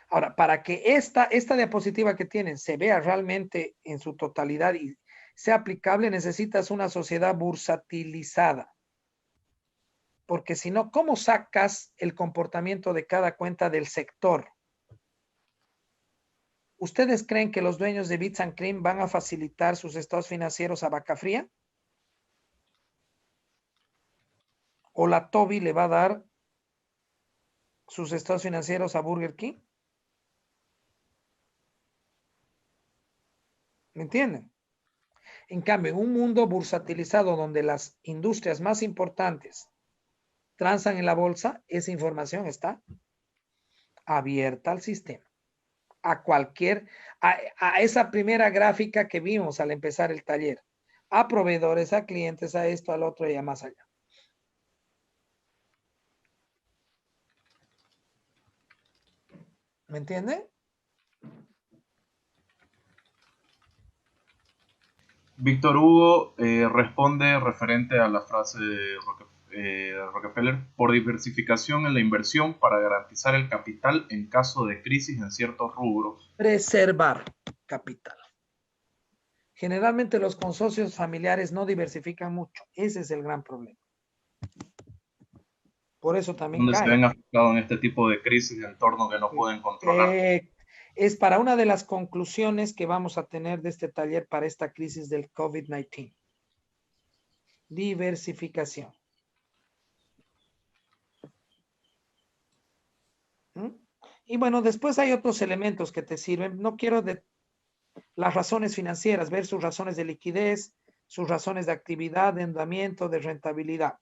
Ahora, para que esta diapositiva que tienen se vea realmente en su totalidad y sea aplicable, necesitas una sociedad bursatilizada. Porque si no, ¿cómo sacas el comportamiento de cada cuenta del sector? ¿Ustedes creen que los dueños de Bits and Cream van a facilitar sus estados financieros a Vaca Fría? ¿O la Toby le va a dar sus estados financieros a Burger King? ¿Me entienden? En cambio, en un mundo bursatilizado donde las industrias más importantes transan en la bolsa, esa información está abierta al sistema. A esa primera gráfica que vimos al empezar el taller, a proveedores, a clientes, a esto, al otro y a más allá. ¿Me entiende? Víctor Hugo responde referente a la frase de Rockefeller, por diversificación en la inversión para garantizar el capital en caso de crisis en ciertos rubros. Preservar capital. Generalmente los consorcios familiares no diversifican mucho. Ese es el gran problema. Por eso también Donde se ven caen. afectados en este tipo de crisis de entorno que no pueden controlar. Es para una de las conclusiones que vamos a tener de este taller para esta crisis del COVID-19. Diversificación. Y bueno, después hay otros elementos que te sirven. No quiero de las razones financieras, ver sus razones de liquidez, sus razones de actividad, de endeudamiento, de rentabilidad.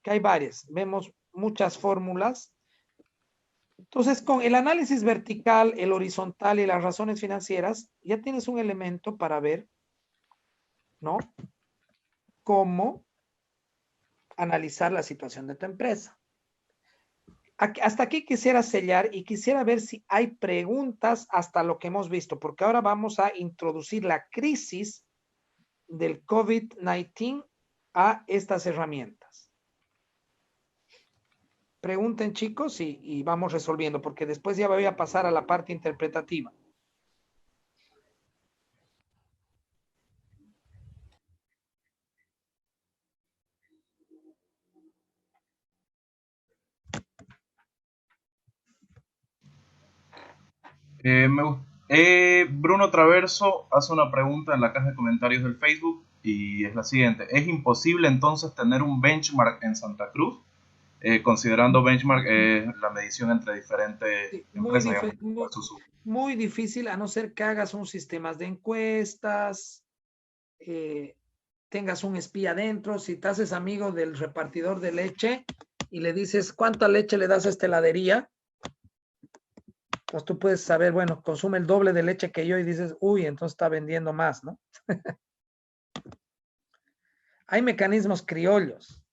Que hay varias. Vemos muchas fórmulas. Entonces, con el análisis vertical, el horizontal y las razones financieras, ya tienes un elemento para ver, ¿no? Cómo analizar la situación de tu empresa. Hasta aquí quisiera sellar y quisiera ver si hay preguntas hasta lo que hemos visto, porque ahora vamos a introducir la crisis del COVID-19 a estas herramientas. Pregunten, chicos, y vamos resolviendo, porque después ya voy a pasar a la parte interpretativa. Bruno Traverso hace una pregunta en la caja de comentarios del Facebook y es la siguiente. ¿Es imposible entonces tener un benchmark en Santa Cruz? Considerando benchmark la medición entre diferentes Sí, empresas. muy difícil, a no ser que hagas un sistema de encuestas, tengas un espía adentro. Si te haces amigo del repartidor de leche y le dices cuánta leche le das a esta heladería, pues tú puedes saber, bueno, consume el doble de leche que yo y dices, uy, entonces está vendiendo más, ¿no? Hay mecanismos criollos,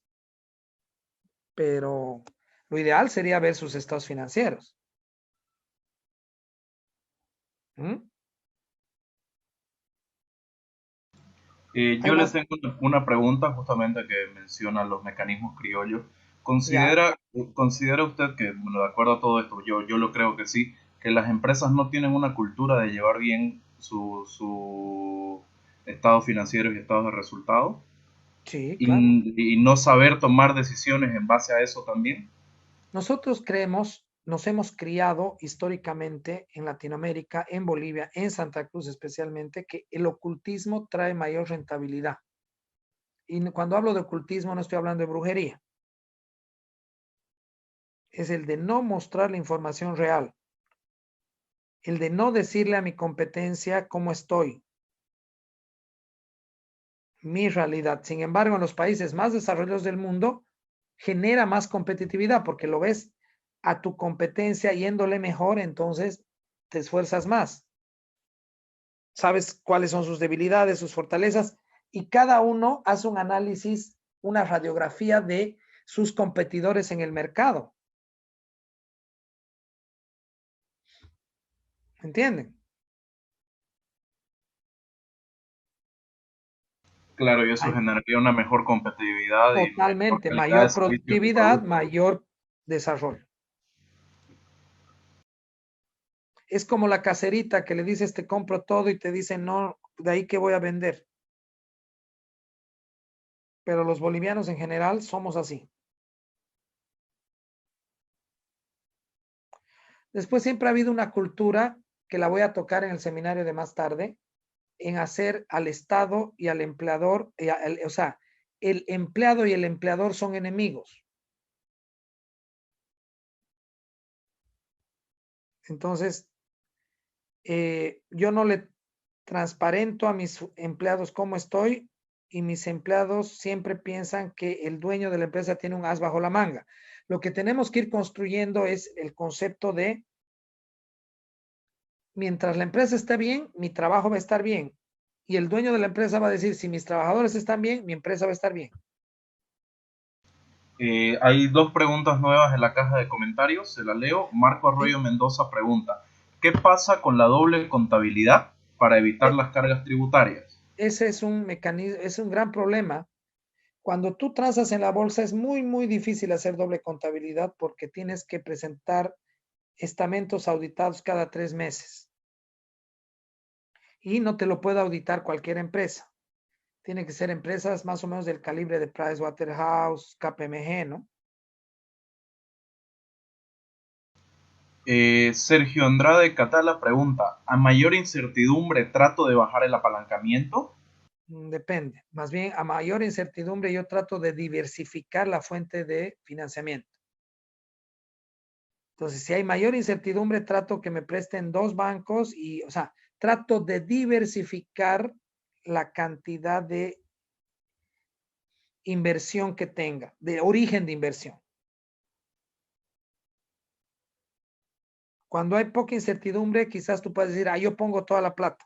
pero lo ideal sería ver sus estados financieros. Yo les tengo una pregunta justamente que menciona los mecanismos criollos. ¿Considera usted que, bueno, de acuerdo a todo esto, yo lo creo que sí, que las empresas no tienen una cultura de llevar bien su estados financieros y estados de resultados? Sí, claro. Y no saber tomar decisiones en base a eso también. Nosotros nos hemos criado históricamente en Latinoamérica, en Bolivia, en Santa Cruz especialmente, que el ocultismo trae mayor rentabilidad. Y cuando hablo de ocultismo no estoy hablando de brujería. Es el de no mostrar la información real. El de no decirle a mi competencia cómo estoy. Mi realidad. Sin embargo, en los países más desarrollados del mundo, genera más competitividad porque lo ves a tu competencia yéndole mejor, entonces te esfuerzas más. Sabes cuáles son sus debilidades, sus fortalezas, y cada uno hace un análisis, una radiografía de sus competidores en el mercado. ¿Entienden? Claro, y eso generaría una mejor competitividad y mejor Totalmente, calidad de mayor servicio y productividad, producto. mayor desarrollo. Es como la caserita que le dices te compro todo y te dicen no, de ahí que voy a vender. Pero los bolivianos en general somos así. Después siempre ha habido una cultura que la voy a tocar en el seminario de más tarde, en hacer al Estado y al empleador, o sea, el empleado y el empleador son enemigos. Entonces, yo no le transparento a mis empleados cómo estoy y mis empleados siempre piensan que el dueño de la empresa tiene un as bajo la manga. Lo que tenemos que ir construyendo es el concepto de mientras la empresa esté bien, mi trabajo va a estar bien. Y el dueño de la empresa va a decir, si mis trabajadores están bien, mi empresa va a estar bien. Hay dos preguntas nuevas en la caja de comentarios, se la leo. Marco ¿Sí? Arroyo Mendoza pregunta, ¿qué pasa con la doble contabilidad para evitar E- las cargas tributarias? Ese es un mecanismo, es un gran problema. Cuando tú transas en la bolsa es muy, muy difícil hacer doble contabilidad porque tienes que presentar estamentos auditados cada 3 meses. Y no te lo puede auditar cualquier empresa. Tiene que ser empresas más o menos del calibre de Pricewaterhouse, KPMG, ¿no? Sergio Andrade Catala pregunta, ¿a mayor incertidumbre trato de bajar el apalancamiento? Depende. Más bien, a mayor incertidumbre, yo trato de diversificar la fuente de financiamiento. Entonces, si hay mayor incertidumbre, trato que me presten 2 bancos y, o sea, trato de diversificar la cantidad de inversión que tenga, de origen de inversión. Cuando hay poca incertidumbre, quizás tú puedes decir, yo pongo toda la plata.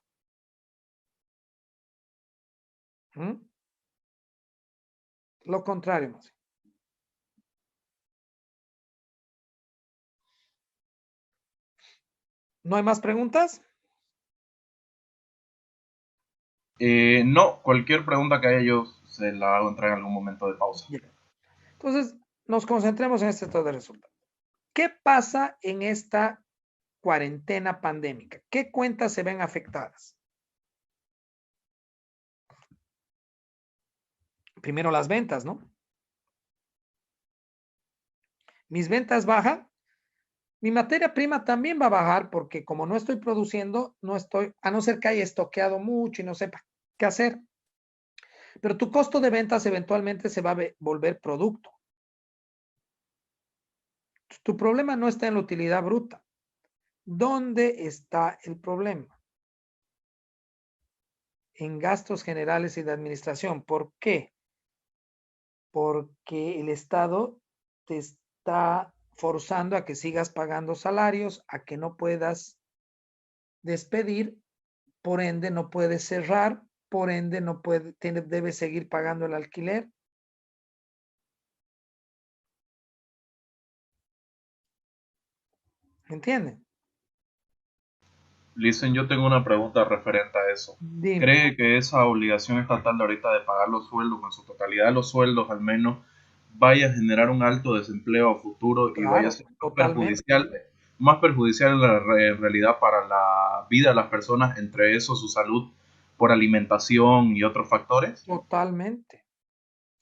¿Mm? Lo contrario, más. ¿No hay más preguntas? No, cualquier pregunta que haya yo se la hago entrar en algún momento de pausa. Bien. Entonces, nos concentremos en este estado de resultados. ¿Qué pasa en esta cuarentena pandémica? ¿Qué cuentas se ven afectadas? Primero las ventas, ¿no? Mis ventas bajan, mi materia prima también va a bajar porque como no estoy produciendo, no estoy, a no ser que haya estoqueado mucho y no sepa qué hacer. Pero tu costo de ventas eventualmente se va a volver producto. Tu problema no está en la utilidad bruta. ¿Dónde está el problema? En gastos generales y de administración. ¿Por qué? Porque el Estado te está forzando a que sigas pagando salarios, a que no puedas despedir, por ende no puedes cerrar, por ende no puede, debes seguir pagando el alquiler. ¿Me entienden? Listen, yo tengo una pregunta referente a eso. Dime. ¿Cree que esa obligación estatal de ahorita de pagar los sueldos, en su totalidad los sueldos al menos, vaya a generar un alto desempleo a futuro y vaya a Claro, ser totalmente. más perjudicial en la realidad para la vida de las personas, entre eso su salud por alimentación y otros factores? Totalmente.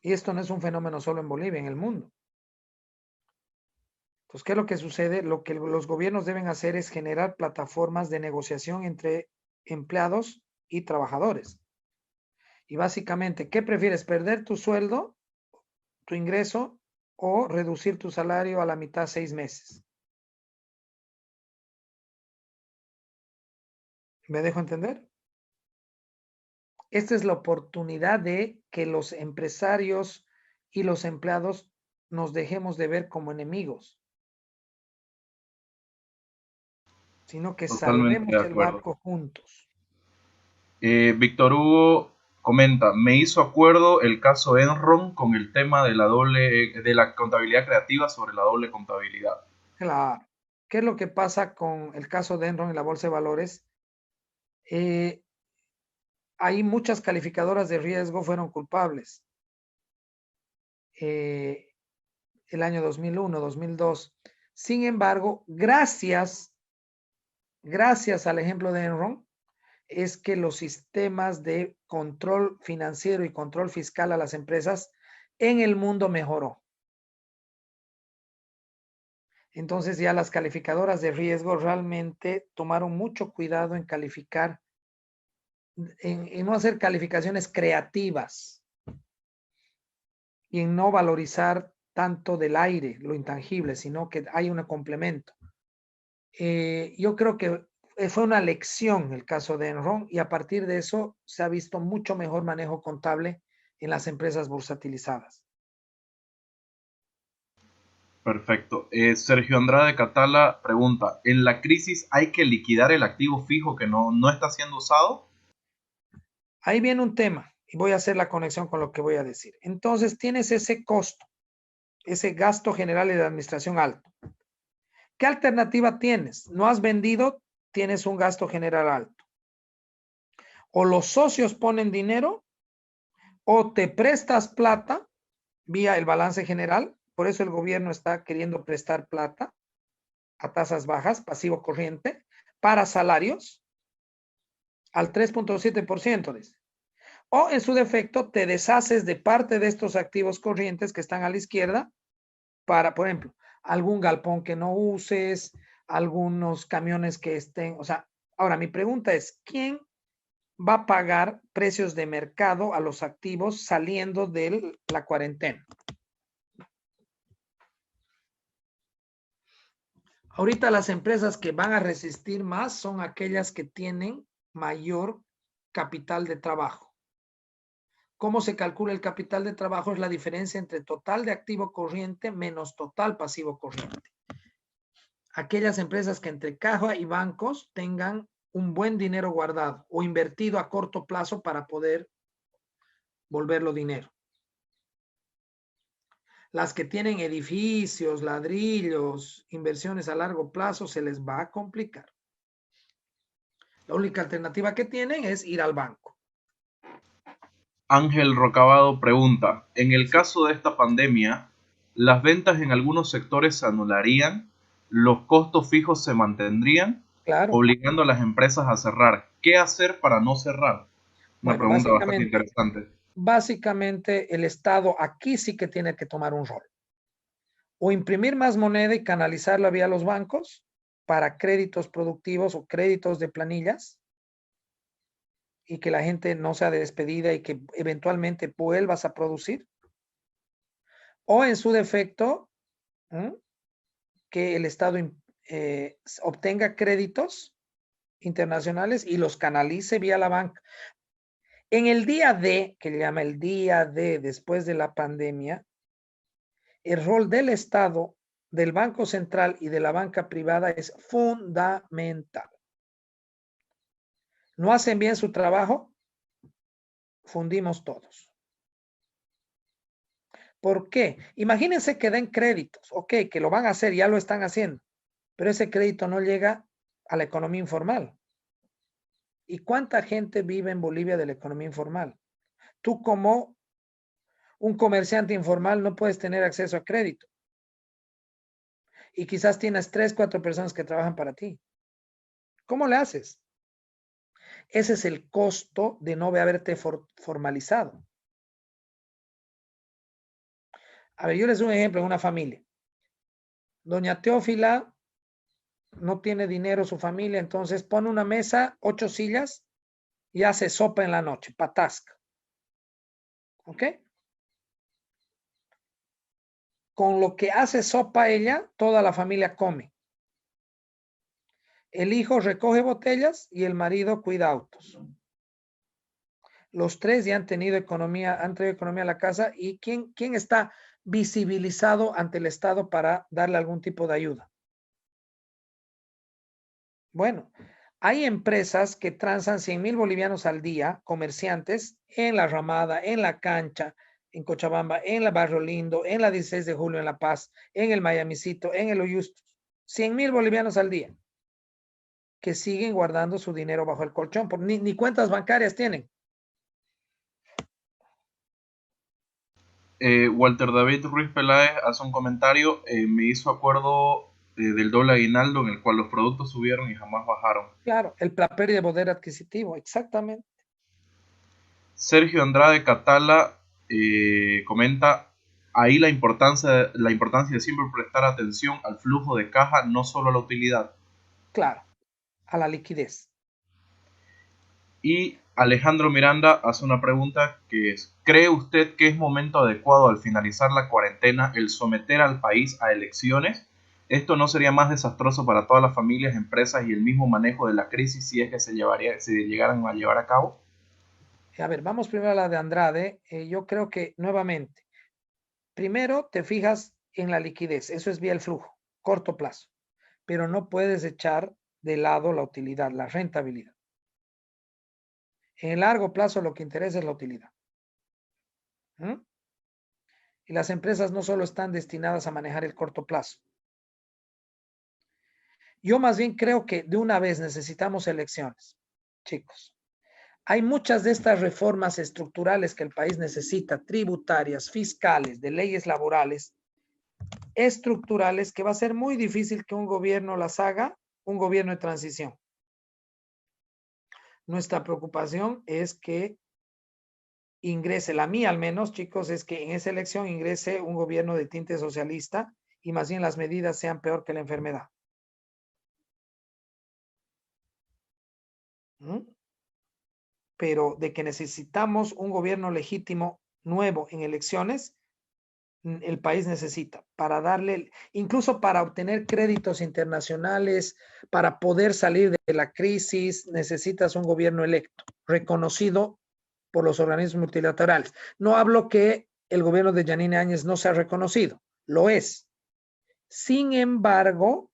Y esto no es un fenómeno solo en Bolivia, en el mundo. Entonces, ¿qué es lo que sucede? Lo que los gobiernos deben hacer es generar plataformas de negociación entre empleados y trabajadores. Y básicamente, ¿qué prefieres? ¿Perder tu sueldo, tu ingreso o reducir tu salario a la mitad 6 meses? ¿Me dejo entender? Esta es la oportunidad de que los empresarios y los empleados nos dejemos de ver como enemigos, sino que Totalmente de salvemos el acuerdo. barco juntos. Víctor Hugo comenta, me hizo acuerdo el caso Enron con el tema de de la contabilidad creativa sobre la doble contabilidad. Claro. ¿Qué es lo que pasa con el caso de Enron en la Bolsa de Valores? Eh, Ahí muchas calificadoras de riesgo fueron culpables. Eh, el año 2001, 2002. Sin embargo, gracias gracias al ejemplo de Enron, es que los sistemas de control financiero y control fiscal a las empresas en el mundo mejoró. Entonces ya las calificadoras de riesgo realmente tomaron mucho cuidado en calificar, en no hacer calificaciones creativas y en no valorizar tanto del aire, lo intangible, sino que hay un complemento. Yo creo que fue una lección el caso de Enron y a partir de eso se ha visto mucho mejor manejo contable en las empresas bursatilizadas. Perfecto. Sergio Andrade Catala pregunta, ¿en la crisis hay que liquidar el activo fijo que no está siendo usado? Ahí viene un tema y voy a hacer la conexión con lo que voy a decir. Entonces tienes ese costo, ese gasto general y de administración alto. ¿Qué alternativa tienes? No has vendido, tienes un gasto general alto. O los socios ponen dinero o te prestas plata vía el balance general. Por eso el gobierno está queriendo prestar plata a tasas bajas, pasivo corriente, para salarios al 3.7%. Dice. O en su defecto te deshaces de parte de estos activos corrientes que están a la izquierda para, por ejemplo, algún galpón que no uses, algunos camiones que estén, o sea, ahora mi pregunta es, ¿quién va a pagar precios de mercado a los activos saliendo de la cuarentena? Ahorita las empresas que van a resistir más son aquellas que tienen mayor capital de trabajo. ¿Cómo se calcula el capital de trabajo? Es la diferencia entre total de activo corriente menos total pasivo corriente. Aquellas empresas que entre caja y bancos tengan un buen dinero guardado o invertido a corto plazo para poder volverlo dinero. Las que tienen edificios, ladrillos, inversiones a largo plazo, se les va a complicar. La única alternativa que tienen es ir al banco. Ángel Rocabado pregunta, en el caso de esta pandemia, ¿las ventas en algunos sectores se anularían? ¿Los costos fijos se mantendrían? Claro. Obligando a las empresas a cerrar. ¿Qué hacer para no cerrar? Una Bueno, pregunta bastante interesante. básicamente el Estado aquí sí que tiene que tomar un rol. O imprimir más moneda y canalizarla vía los bancos para créditos productivos o créditos de planillas y que la gente no sea despedida y que eventualmente vuelvas a producir. O en su defecto, que el Estado obtenga créditos internacionales y los canalice vía la banca. En el día D, que le llama el día D después de la pandemia, el rol del Estado, del Banco Central y de la banca privada es fundamental. ¿No hacen bien su trabajo? Fundimos todos. ¿Por qué? Imagínense que den créditos, ok, que lo van a hacer, ya lo están haciendo, pero ese crédito no llega a la economía informal. ¿Y cuánta gente vive en Bolivia de la economía informal? Tú como un comerciante informal no puedes tener acceso a crédito. Y quizás tienes 3, 4 personas que trabajan para ti. ¿Cómo le haces? Ese es el costo de no haberte formalizado. A ver, yo les doy un ejemplo en una familia. Doña Teófila no tiene dinero su familia, entonces pone una mesa, 8 sillas y hace sopa en la noche, patasca. ¿Ok? Con lo que hace sopa ella, toda la familia come. El hijo recoge botellas y el marido cuida autos. Los tres ya han tenido economía, han traído economía a la casa y ¿quién está visibilizado ante el Estado para darle algún tipo de ayuda? Bueno, hay empresas que transan 100,000 bolivianos al día, comerciantes, en La Ramada, en La Cancha, en Cochabamba, en la Barrio Lindo, en la 16 de julio en La Paz, en el Miamicito, en el Oyustos. 100,000 bolivianos al día que siguen guardando su dinero bajo el colchón, ni cuentas bancarias tienen. Walter David Ruiz Peláez hace un comentario, me hizo acuerdo del doble aguinaldo, en el cual los productos subieron y jamás bajaron. Claro, la pérdida de poder adquisitivo, exactamente. Sergio Andrade Catala comenta ahí la importancia de siempre prestar atención al flujo de caja, no solo a la utilidad. Claro, a la liquidez. Y Alejandro Miranda hace una pregunta que es, ¿cree usted que es momento adecuado al finalizar la cuarentena el someter al país a elecciones? ¿Esto no sería más desastroso para todas las familias, empresas y el mismo manejo de la crisis si es que se llegaran a llevar a cabo? A ver, vamos primero a la de Andrade. Yo creo que nuevamente, primero te fijas en la liquidez, eso es vía el flujo, corto plazo, pero no puedes echar de lado la utilidad, la rentabilidad. En el largo plazo lo que interesa es la utilidad. ¿Mm? Y las empresas no solo están destinadas a manejar el corto plazo. Yo más bien creo que de una vez necesitamos elecciones, chicos. Hay muchas de estas reformas estructurales que el país necesita, tributarias, fiscales, de leyes laborales, estructurales, que va a ser muy difícil que un gobierno las haga, un gobierno de transición. Nuestra preocupación es que ingrese, la mía al menos, chicos, es que en esa elección ingrese un gobierno de tinte socialista y más bien las medidas sean peor que la enfermedad. ¿Mm? Pero de que necesitamos un gobierno legítimo nuevo en elecciones, el país necesita para darle, incluso para obtener créditos internacionales, para poder salir de la crisis, necesitas un gobierno electo, reconocido por los organismos multilaterales. No hablo que el gobierno de Yanine Áñez no sea reconocido, lo es. Sin embargo,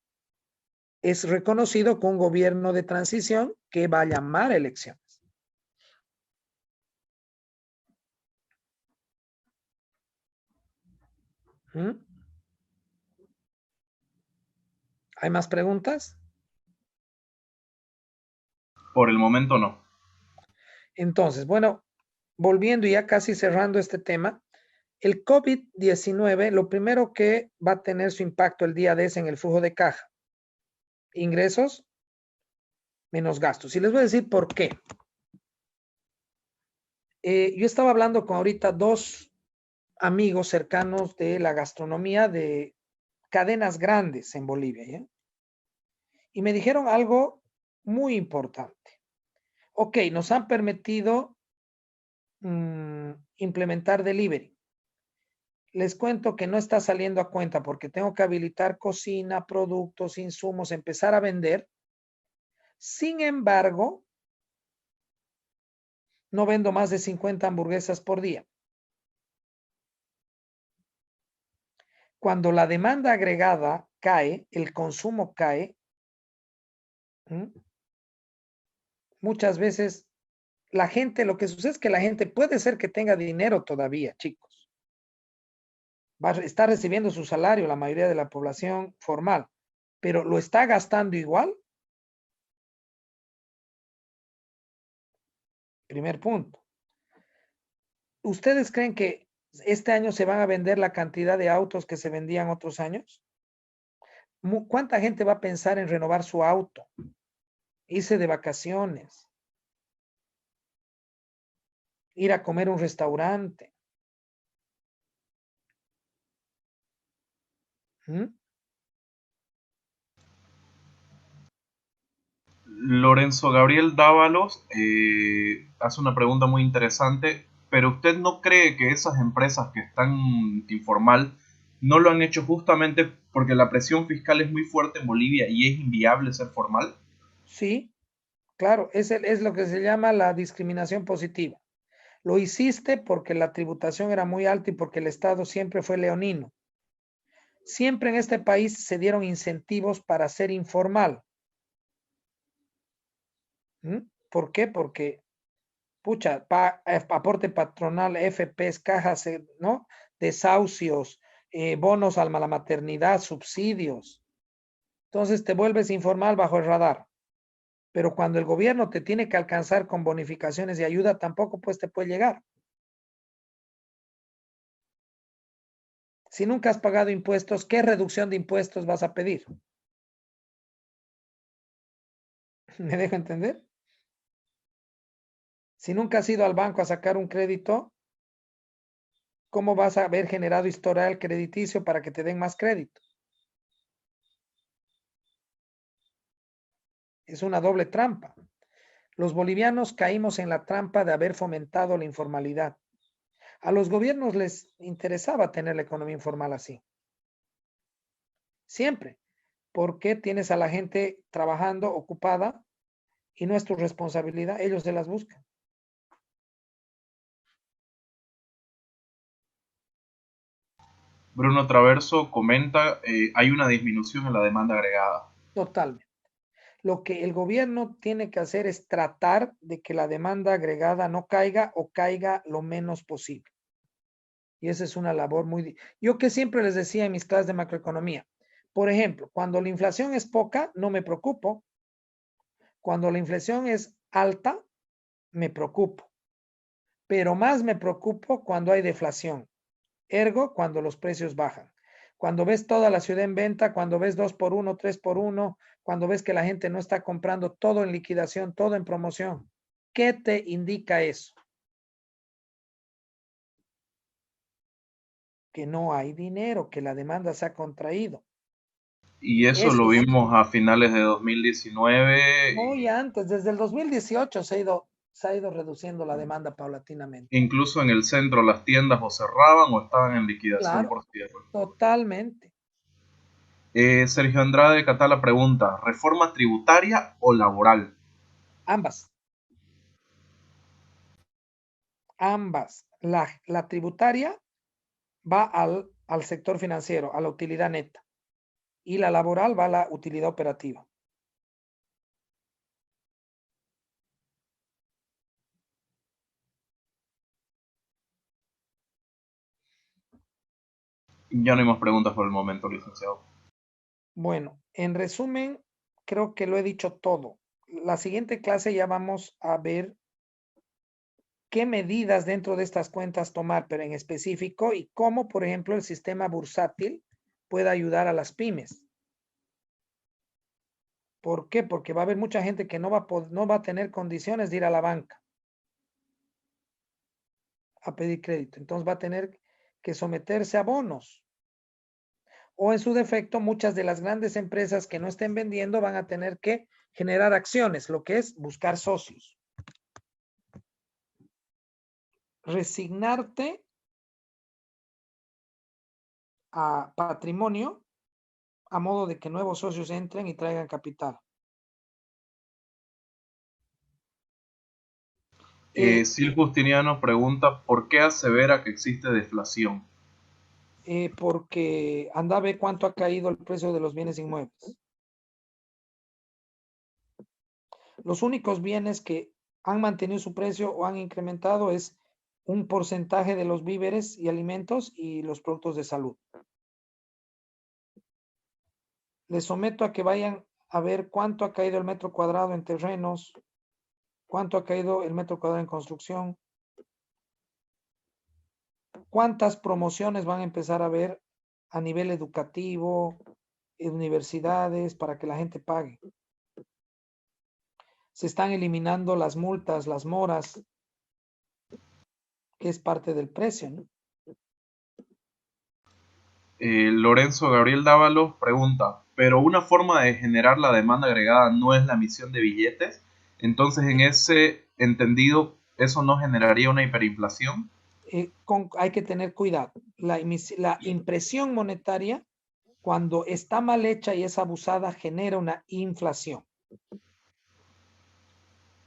es reconocido con un gobierno de transición que va a llamar a elecciones. ¿Mm? ¿Hay más preguntas? Por el momento no. Entonces, bueno, volviendo y ya casi cerrando este tema, el COVID-19, lo primero que va a tener su impacto el día de ese en el flujo de caja. Ingresos menos gastos. Y les voy a decir por qué. Yo estaba hablando con ahorita dos amigos cercanos de la gastronomía de cadenas grandes en Bolivia, ¿ya? Y me dijeron algo muy importante. Ok, nos han permitido implementar delivery. Les cuento que no está saliendo a cuenta porque tengo que habilitar cocina, productos, insumos, empezar a vender. Sin embargo, no vendo más de 50 hamburguesas por día. Cuando la demanda agregada cae, el consumo cae, muchas veces la gente, lo que sucede es que la gente puede ser que tenga dinero todavía, chicos. Va a estar recibiendo su salario la mayoría de la población formal, pero ¿lo está gastando igual? Primer punto. ¿Ustedes creen que este año se van a vender la cantidad de autos que se vendían otros años? ¿Cuánta gente va a pensar en renovar su auto? Irse de vacaciones, ir a comer a un restaurante. ¿Mm? Lorenzo Gabriel Dávalos hace una pregunta muy interesante, pero ¿usted no cree que esas empresas que están informal no lo han hecho justamente porque la presión fiscal es muy fuerte en Bolivia y es inviable ser formal? Sí, claro, es lo que se llama la discriminación positiva. Lo hiciste porque la tributación era muy alta y porque el Estado siempre fue leonino. Siempre en este país se dieron incentivos para ser informal. ¿Por qué? Porque, pucha, aporte patronal, FPs, cajas, ¿no? Desahucios, bonos a la maternidad, subsidios. Entonces te vuelves informal bajo el radar. Pero cuando el gobierno te tiene que alcanzar con bonificaciones y ayuda, tampoco pues te puede llegar. Si nunca has pagado impuestos, ¿qué reducción de impuestos vas a pedir? ¿Me dejo entender? Si nunca has ido al banco a sacar un crédito, ¿cómo vas a haber generado historial crediticio para que te den más crédito? Es una doble trampa. Los bolivianos caímos en la trampa de haber fomentado la informalidad. A los gobiernos les interesaba tener la economía informal así. Siempre. ¿Por qué tienes a la gente trabajando, ocupada, y no es tu responsabilidad? Ellos se las buscan. Bruno Traverso comenta, hay una disminución en la demanda agregada. Totalmente. Lo que el gobierno tiene que hacer es tratar de que la demanda agregada no caiga o caiga lo menos posible. Y esa es una labor muy... Yo que siempre les decía en mis clases de macroeconomía, por ejemplo, cuando la inflación es poca, no me preocupo. Cuando la inflación es alta, me preocupo. Pero más me preocupo cuando hay deflación. Ergo, cuando los precios bajan. Cuando ves toda la ciudad en venta, cuando ves 2x1, 3x1, cuando ves que la gente no está comprando todo en liquidación, todo en promoción. ¿Qué te indica eso? Que no hay dinero, que la demanda se ha contraído. Y eso lo Eso es, vimos a finales de 2019, muy antes, desde el 2018 se ha ido reduciendo la demanda paulatinamente. incluso en el centro las tiendas o cerraban o estaban en liquidación Claro, por cierre. totalmente. Sergio Andrade Catala pregunta, ¿reforma tributaria o laboral? Ambas, ambas. La tributaria va al sector financiero, a la utilidad neta, y la laboral va a la utilidad operativa. Ya no hay más preguntas por el momento, licenciado. Bueno, en resumen, creo que lo he dicho todo. La siguiente clase ya vamos a ver qué medidas dentro de estas cuentas tomar, pero en específico, y cómo, por ejemplo, el sistema bursátil puede ayudar a las pymes. ¿Por qué? Porque va a haber mucha gente que no va a tener condiciones de ir a la banca a pedir crédito. Entonces va a tener que someterse a bonos. O en su defecto, muchas de las grandes empresas que no estén vendiendo van a tener que generar acciones, lo que es buscar socios. Resignarte a patrimonio a modo de que nuevos socios entren y traigan capital. Sil Justiniano pregunta, ¿por qué asevera que existe deflación? Porque anda a ver cuánto ha caído el precio de los bienes inmuebles. Los únicos bienes que han mantenido su precio o han incrementado es un porcentaje de los víveres y alimentos y los productos de salud. Les someto a que vayan a ver cuánto ha caído el metro cuadrado en terrenos, cuánto ha caído el metro cuadrado en construcción, cuántas promociones van a empezar a ver a nivel educativo, en universidades, para que la gente pague. Se están eliminando las multas, las moras, que es parte del precio, ¿no? Lorenzo Gabriel Dávalos pregunta, ¿pero una forma de generar la demanda agregada no es la emisión de billetes? Entonces, en ese entendido, ¿eso no generaría una hiperinflación? Hay que tener cuidado. La impresión monetaria, cuando está mal hecha y es abusada, genera una inflación.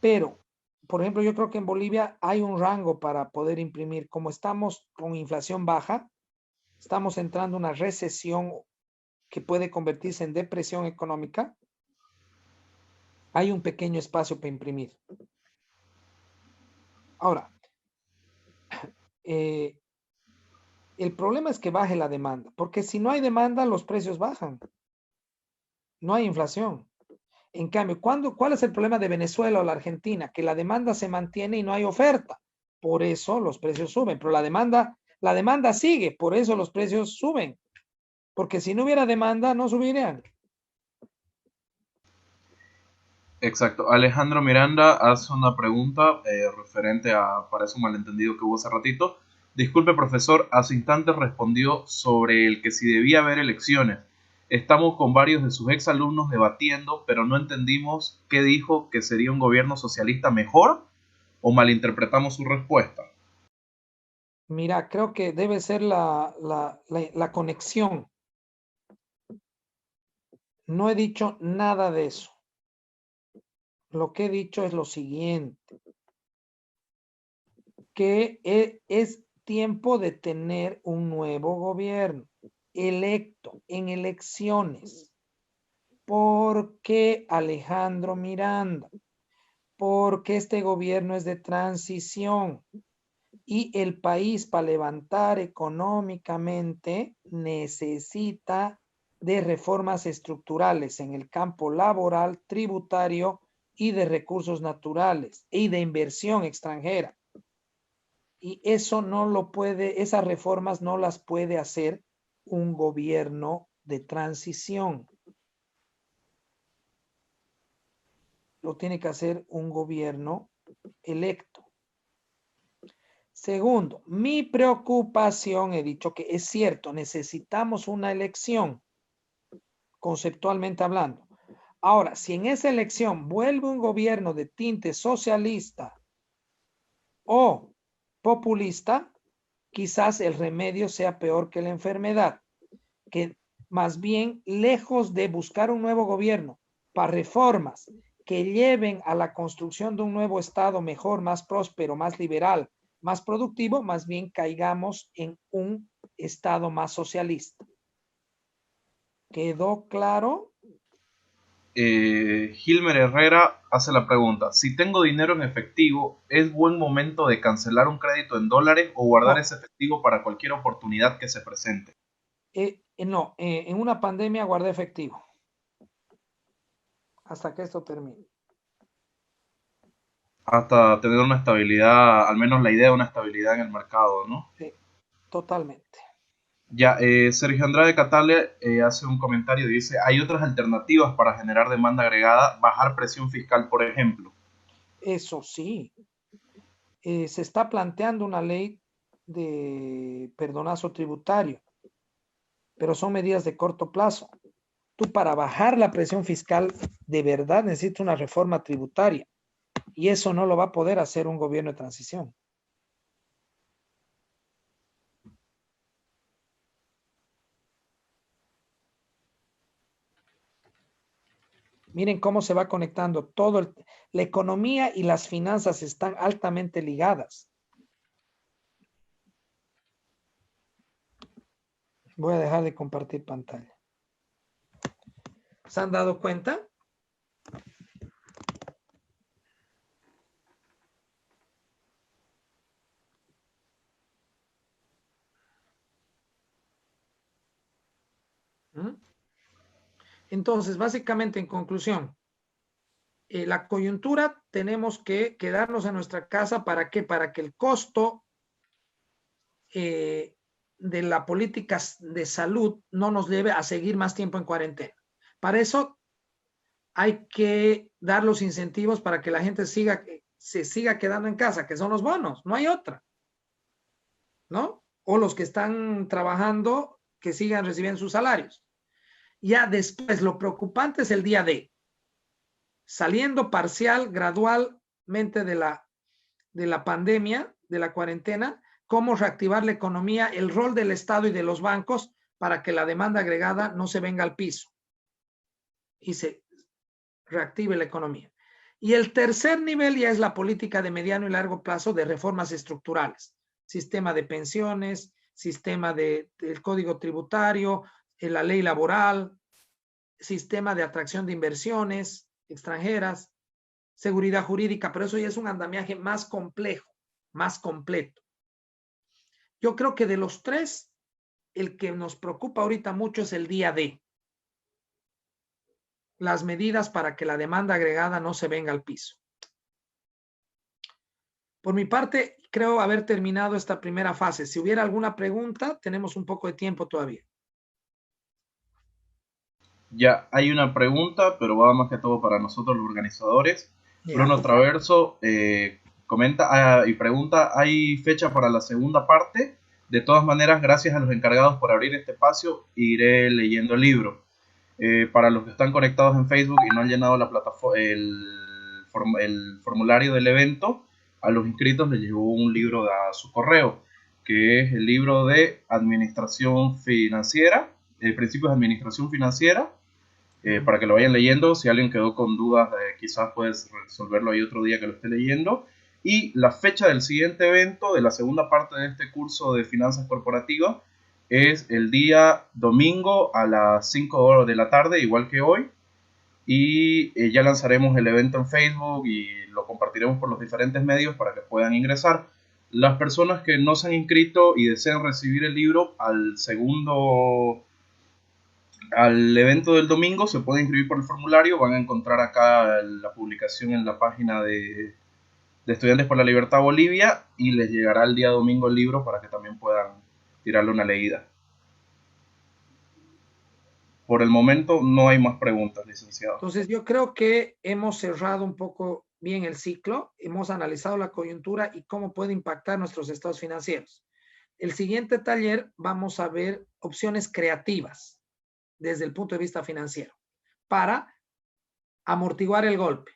Pero, por ejemplo, yo creo que en Bolivia hay un rango para poder imprimir. Como estamos con inflación baja, estamos entrando en una recesión que puede convertirse en depresión económica. Hay un pequeño espacio para imprimir. Ahora, el problema es que baje la demanda, porque si no hay demanda, los precios bajan. No hay inflación. En cambio, ¿cuál es el problema de Venezuela o la Argentina? Que la demanda se mantiene y no hay oferta. Por eso los precios suben, pero la demanda sigue, por eso los precios suben. Porque si no hubiera demanda, no subirían. Exacto. Alejandro Miranda hace una pregunta referente a, parece un malentendido que hubo hace ratito. Disculpe, profesor, hace instantes respondió sobre el que si debía haber elecciones. Estamos con varios de sus exalumnos debatiendo, pero no entendimos qué dijo, que sería un gobierno socialista mejor o malinterpretamos su respuesta. Mira, creo que debe ser la conexión. No he dicho nada de eso. Lo que he dicho es lo siguiente, que es tiempo de tener un nuevo gobierno electo en elecciones. ¿Por qué Alejandro Miranda? Porque este gobierno es de transición y el país para levantar económicamente necesita de reformas estructurales en el campo laboral, tributario y de recursos naturales y de inversión extranjera. Y eso no lo puede, esas reformas no las puede hacer un gobierno de transición. Lo tiene que hacer un gobierno electo. Segundo, mi preocupación, he dicho que es cierto, necesitamos una elección, conceptualmente hablando. Ahora, si en esa elección vuelve un gobierno de tinte socialista o populista, quizás el remedio sea peor que la enfermedad, que más bien, lejos de buscar un nuevo gobierno para reformas que lleven a la construcción de un nuevo Estado mejor, más próspero, más liberal, más productivo, más bien caigamos en un Estado más socialista. ¿Quedó claro? Gilmer Herrera hace la pregunta, si tengo dinero en efectivo, ¿es buen momento de cancelar un crédito en dólares o guardar No, ese efectivo para cualquier oportunidad que se presente? no, en una pandemia guardé efectivo hasta que esto termine. Hasta tener una estabilidad, al menos la idea de una estabilidad en el mercado, ¿no? Sí, totalmente. Ya, Sergio Andrade Catale hace un comentario y dice, hay otras alternativas para generar demanda agregada, bajar presión fiscal, por ejemplo. Eso sí, se está planteando una ley de perdonazo tributario, pero son medidas de corto plazo. Tú para bajar la presión fiscal de verdad necesitas una reforma tributaria y eso no lo va a poder hacer un gobierno de transición. Miren cómo se va conectando todo. La economía y las finanzas están altamente ligadas. Voy a dejar de compartir pantalla. ¿Se han dado cuenta? ¿Mm? Entonces, básicamente, en conclusión, la coyuntura tenemos que quedarnos en nuestra casa. ¿Para qué? Para que el costo de la política de salud no nos lleve a seguir más tiempo en cuarentena. Para eso hay que dar los incentivos para que la gente se siga quedando en casa, que son los bonos, no hay otra, ¿no? O los que están trabajando, que sigan recibiendo sus salarios. Ya después, lo preocupante es el día D, saliendo parcial, gradualmente de la pandemia, de la cuarentena, cómo reactivar la economía, el rol del Estado y de los bancos para que la demanda agregada no se venga al piso y se reactive la economía. Y el tercer nivel ya es la política de mediano y largo plazo de reformas estructurales, sistema de pensiones, sistema del código tributario, la ley laboral, sistema de atracción de inversiones extranjeras, seguridad jurídica, pero eso ya es un andamiaje más complejo, más completo. Yo creo que de los tres, el que nos preocupa ahorita mucho es el día D. Las medidas para que la demanda agregada no se venga al piso. Por mi parte, creo haber terminado esta primera fase. Si hubiera alguna pregunta, tenemos un poco de tiempo todavía. Ya hay una pregunta, pero va más que todo para nosotros los organizadores. Ya. Bruno Traverso comenta y pregunta, ¿hay fecha para la segunda parte? De todas maneras, gracias a los encargados por abrir este espacio, iré leyendo el libro. Para los que están conectados en Facebook y no han llenado la plataforma, el formulario del evento, a los inscritos les llegó un libro a su correo, que es el libro de administración financiera, principios de administración financiera, para que lo vayan leyendo. Si alguien quedó con dudas, quizás puedes resolverlo ahí otro día que lo esté leyendo. Y la fecha del siguiente evento, de la segunda parte de este curso de finanzas corporativas, es el día domingo a las 5 de la tarde, igual que hoy. Y ya lanzaremos el evento en Facebook y lo compartiremos por los diferentes medios para que puedan ingresar. Las personas que no se han inscrito y desean recibir el libro al evento del domingo, se pueden inscribir por el formulario. Van a encontrar acá la publicación en la página de Estudiantes por la Libertad Bolivia y les llegará el día domingo el libro para que también puedan tirarle una leída. Por el momento no hay más preguntas, licenciado. Entonces, yo creo que hemos cerrado un poco bien el ciclo, hemos analizado la coyuntura y cómo puede impactar nuestros estados financieros. El siguiente taller vamos a ver opciones creativas desde el punto de vista financiero para amortiguar el golpe.